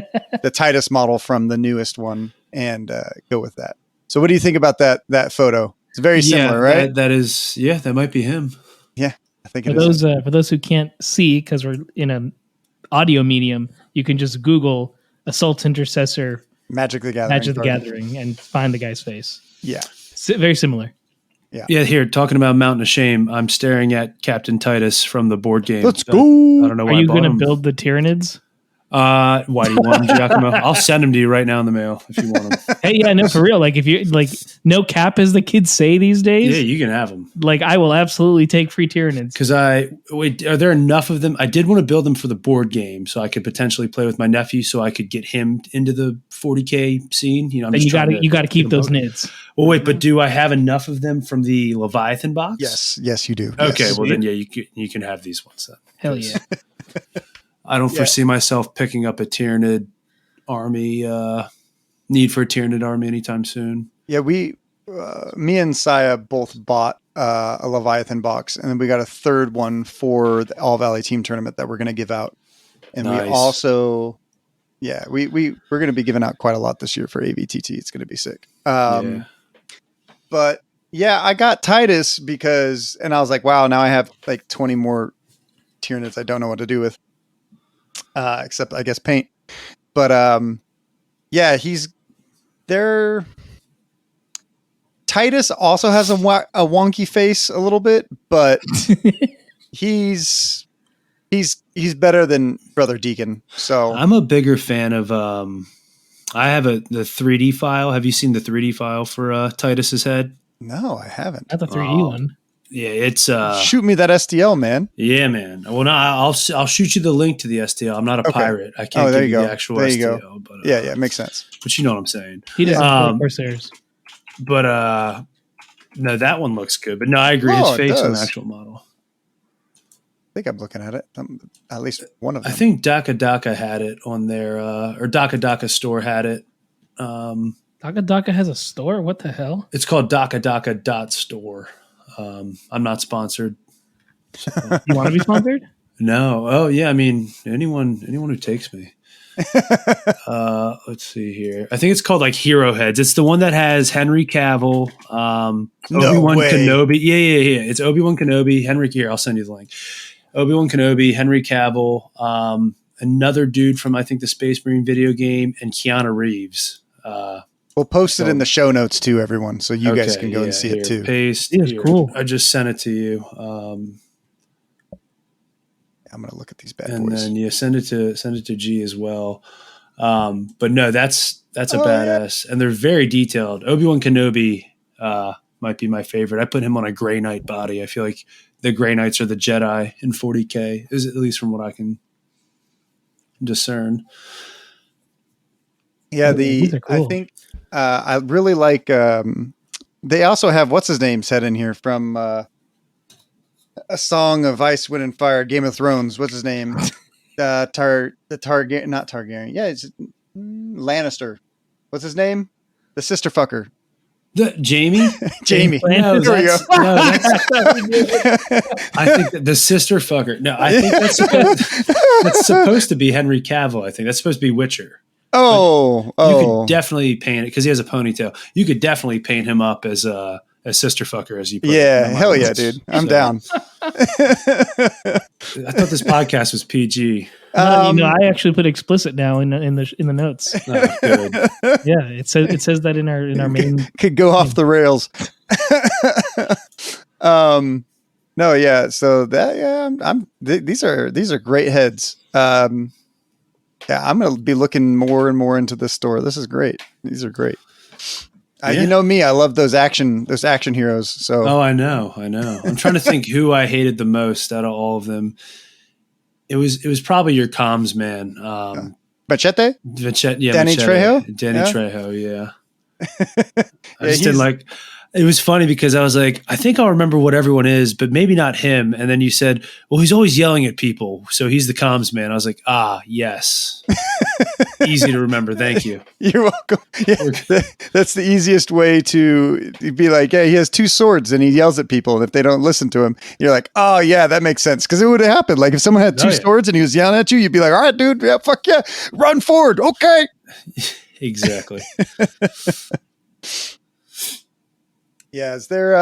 Titus model from the newest one and go with that. So what do you think about that photo? It's very similar, right? That is, that might be him. Yeah, I think it is. For those who can't see, because we're in an audio medium, you can just Google Assault Intercessor Magic the Gathering and find the guy's face. Yeah. Very similar. Yeah. Here, talking about Mountain of Shame, I'm staring at Captain Titus from the board game. Let's go. I don't know why. Are you going to build the Tyranids? Why do you want them, Giacomo? I'll send them to you right now in the mail if you want them. Hey, yeah, no, for real. Like, if you like, no cap, as the kids say these days. Yeah, you can have them. Like, I will absolutely take free Tyranids. Because are there enough of them? I did want to build them for the board game, so I could potentially play with my nephew, so I could get him into the 40K scene. You know, you got to keep those nids. Well, wait, but do I have enough of them from the Leviathan box? Yes, you do. Okay, yes. well then, you can have these ones then. Hell yeah. I don't foresee myself picking up a Tyranid army, need for a Tyranid army anytime soon. Yeah, me and Saya both bought a Leviathan box, and then we got a third one for the All Valley Team Tournament that we're going to give out. And we also, we're going to be giving out quite a lot this year for AVTT. It's going to be sick. But yeah, I got Titus and I was like, wow, now I have like 20 more Tyranids I don't know what to do with, except I guess paint. But yeah, he's there. Titus also has a wonky face a little bit, but he's better than Brother Deacon. So I'm a bigger fan of. I have the 3D file. Have you seen the 3D file for Titus's head? No, I haven't. Not the 3D one. Yeah, it's shoot me that STL, man. Yeah, man. Well, no, I'll shoot you the link to the STL. I'm not a pirate. I can't give you the actual there STL. You go. But yeah, it makes sense. But you know what I'm saying. He doesn't Corsairs. But no, that one looks good. But no, I agree. His face on the actual model. I think I'm looking at it. At least one of them. I think Dakotah had it on their or Dakotah store had it. Dakotah has a store? What the hell? It's called Dakotah.store. I'm not sponsored. So. You want to be sponsored? No. Oh yeah. I mean, anyone who takes me. Let's see here. I think it's called like Hero Heads. It's the one that has Henry Cavill, Obi-Wan Kenobi. Yeah. It's Obi-Wan Kenobi, Henry. Here, I'll send you the link. Obi-Wan Kenobi, Henry Cavill, another dude from I think the Space Marine video game, and Keanu Reeves. We'll post it in the show notes too, everyone, so you guys can go and see it too. Paste. It is cool. I just sent it to you. I'm gonna look at these bad and boys. And then send it to G as well. But no, that's a badass, and they're very detailed. Obi-Wan Kenobi might be my favorite. I put him on a Grey Knight body. I feel like the Grey Knights are the Jedi in 40K, is at least from what I can discern. Yeah, cool. I think I really like. They also have what's his name set in here from A Song of Ice, Wind, and Fire, Game of Thrones. What's his name? Not Targaryen. Yeah, it's Lannister. What's his name? The sister fucker. Jamie? Jamie. No, there we go. I think the sister fucker. No, I think that's supposed to be Henry Cavill. I think that's supposed to be Witcher. You could definitely paint it because he has a ponytail. You could definitely paint him up as a sister fucker, as you put it. Hell yeah, dude. I'm down. I thought this podcast was PG. I actually put explicit now in the notes. Oh, good. Yeah, it says that in our main could go off the rails. No, yeah. So that these are great heads. Yeah, I'm going to be looking more and more into this store. This is great. These are great. You know me, I love those action heroes. So I know. I'm trying to think who I hated the most out of all of them. It was probably your comms man. Machete? Yeah, Danny Trejo? Danny Trejo, yeah. I just didn't like. It was funny because I was like, I think I'll remember what everyone is, but maybe not him. And then you said, well, he's always yelling at people, so he's the comms man. I was like, yes. Easy to remember. Thank you. You're welcome. Yeah, that's the easiest way to be like, hey, he has two swords and he yells at people. And if they don't listen to him, you're like, oh, yeah, that makes sense. Because it would have happened. Like if someone had two swords and he was yelling at you, you'd be like, all right, dude, yeah, fuck yeah, run forward. Okay. Exactly. Yeah. Is there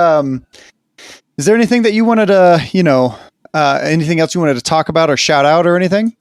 anything that you wanted to, anything else you wanted to talk about or shout out or anything?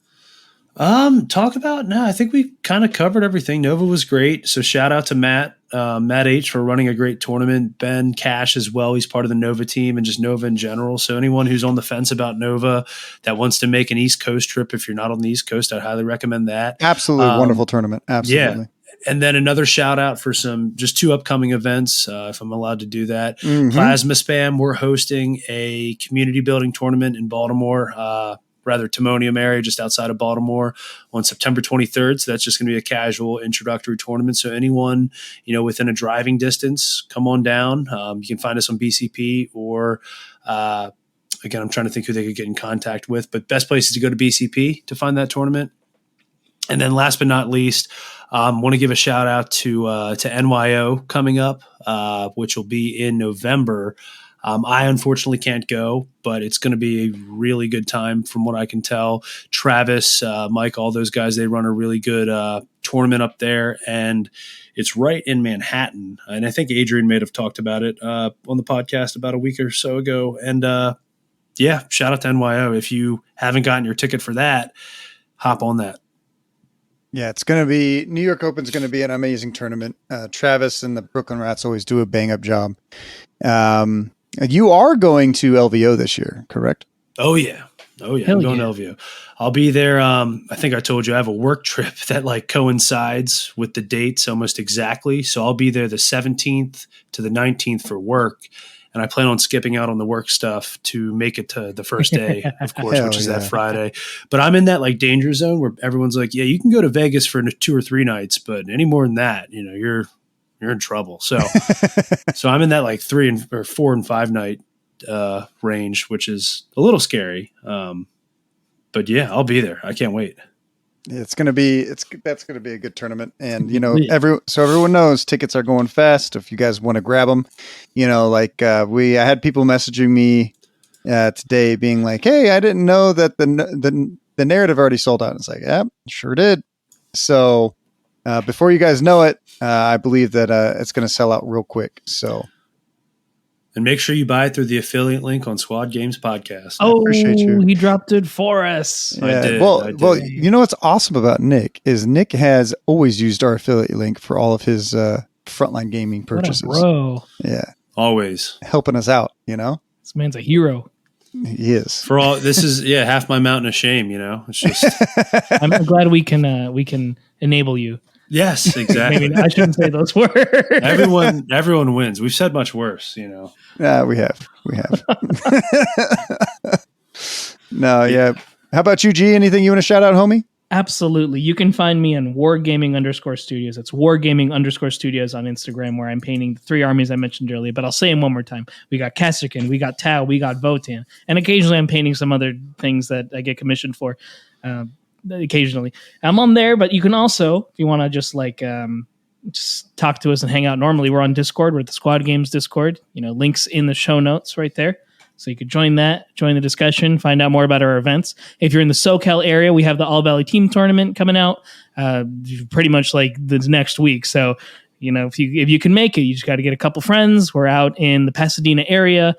Talk about? No, I think we kind of covered everything. Nova was great. So shout out to Matt H for running a great tournament. Ben Cash as well. He's part of the Nova team and just Nova in general. So anyone who's on the fence about Nova that wants to make an East Coast trip, if you're not on the East Coast, I'd highly recommend that. Absolutely. Wonderful tournament. Absolutely. Yeah. And then another shout out for just two upcoming events, if I'm allowed to do that. Mm-hmm. Plasma Spam, we're hosting a community building tournament in Baltimore, Timonium area, just outside of Baltimore on September 23rd. So that's just going to be a casual introductory tournament. So anyone, within a driving distance, come on down. You can find us on BCP or, again, I'm trying to think who they could get in contact with, but best place is to go to BCP to find that tournament. And then last but not least, want to give a shout out to NYO coming up, which will be in November. I unfortunately can't go, but it's going to be a really good time from what I can tell. Travis, Mike, all those guys, they run a really good tournament up there, and it's right in Manhattan. And I think Adrian may have talked about it on the podcast about a week or so ago. And yeah, shout out to NYO. If you haven't gotten your ticket for that, hop on that. Yeah, it's going to be New York Open is going to be an amazing tournament. Travis and the Brooklyn Rats always do a bang up job. You are going to LVO this year, correct? Oh yeah. I'm going to LVO. I'll be there. I think I told you I have a work trip that like coincides with the dates almost exactly. So I'll be there the 17th to the 19th for work. And I plan on skipping out on the work stuff to make it to the first day, of course, which is that Friday. But I'm in that like danger zone where everyone's like, yeah, you can go to Vegas for 2 or 3 nights, but any more than that, you're in trouble. So, so I'm in that like 4 and 5 night range, which is a little scary. But yeah, I'll be there. I can't wait. That's going to be a good tournament. And, so everyone knows tickets are going fast. If you guys want to grab them, I had people messaging me today being like, hey, I didn't know that the narrative already sold out. It's like, yeah, sure did. So before you guys know it, I believe that it's going to sell out real quick. So. And make sure you buy it through the affiliate link on Squad Games Podcast. Oh, I appreciate you. He dropped it for us. Yeah. I did. Well, you know what's awesome about Nick is Nick has always used our affiliate link for all of his Frontline Gaming purchases. What a bro. Yeah. Always. Helping us out, This man's a hero. He is. For all this is half my mountain of shame, It's just I'm glad we can enable you. Yes, exactly. Maybe I shouldn't say those words. Everyone wins. We've said much worse, Yeah, we have. No, yeah. How about you, G? Anything you want to shout out, homie? Absolutely. You can find me on wargaming_studios. It's wargaming_studios on Instagram, where I'm painting the 3 armies I mentioned earlier. But I'll say them one more time. We got Kasserkin, we got Tau, we got Votan. And occasionally I'm painting some other things that I get commissioned for. Occasionally I'm on there, but you can also, if you want to just just talk to us and hang out normally, we're on Discord. We're at the Squad Games Discord, links in the show notes right there. So you could join the discussion, find out more about our events. If you're in the SoCal area, we have the All Valley Team Tournament coming out pretty much like the next week. So, if you can make it, you just got to get a couple friends. We're out in the Pasadena area.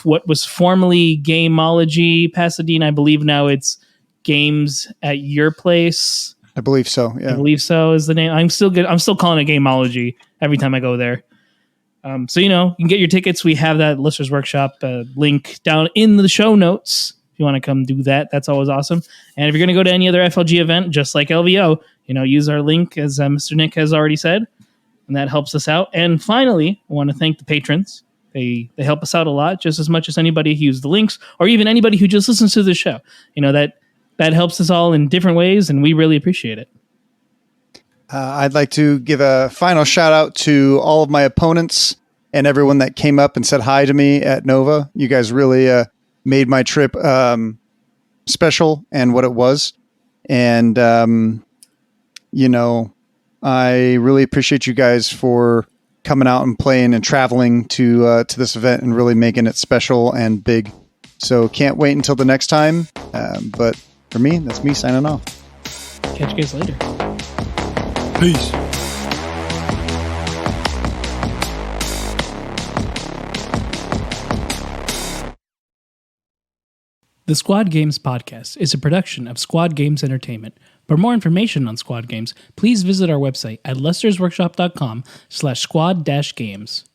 What was formerly Gameology Pasadena, I believe now it's Games at Your Place. I believe so. Yeah. I believe so is the name. I'm still calling it Gameology every time I go there. So, you can get your tickets. We have that Listeners Workshop link down in the show notes. If you want to come do that, that's always awesome. And if you're going to go to any other FLG event, just like LVO, use our link, as Mr. Nick has already said, and that helps us out. And finally, I want to thank the patrons. They help us out a lot, just as much as anybody who uses the links, or even anybody who just listens to the show. That helps us all in different ways, and we really appreciate it. I'd like to give a final shout out to all of my opponents and everyone that came up and said hi to me at Nova. You guys really made my trip special and what it was. And, I really appreciate you guys for coming out and playing and traveling to this event and really making it special and big. So can't wait until the next time. But for me, that's me signing off. Catch you guys later. Peace. The Squad Games Podcast is a production of Squad Games Entertainment. For more information on Squad Games, please visit our website at lestersworkshop.com/squad-games.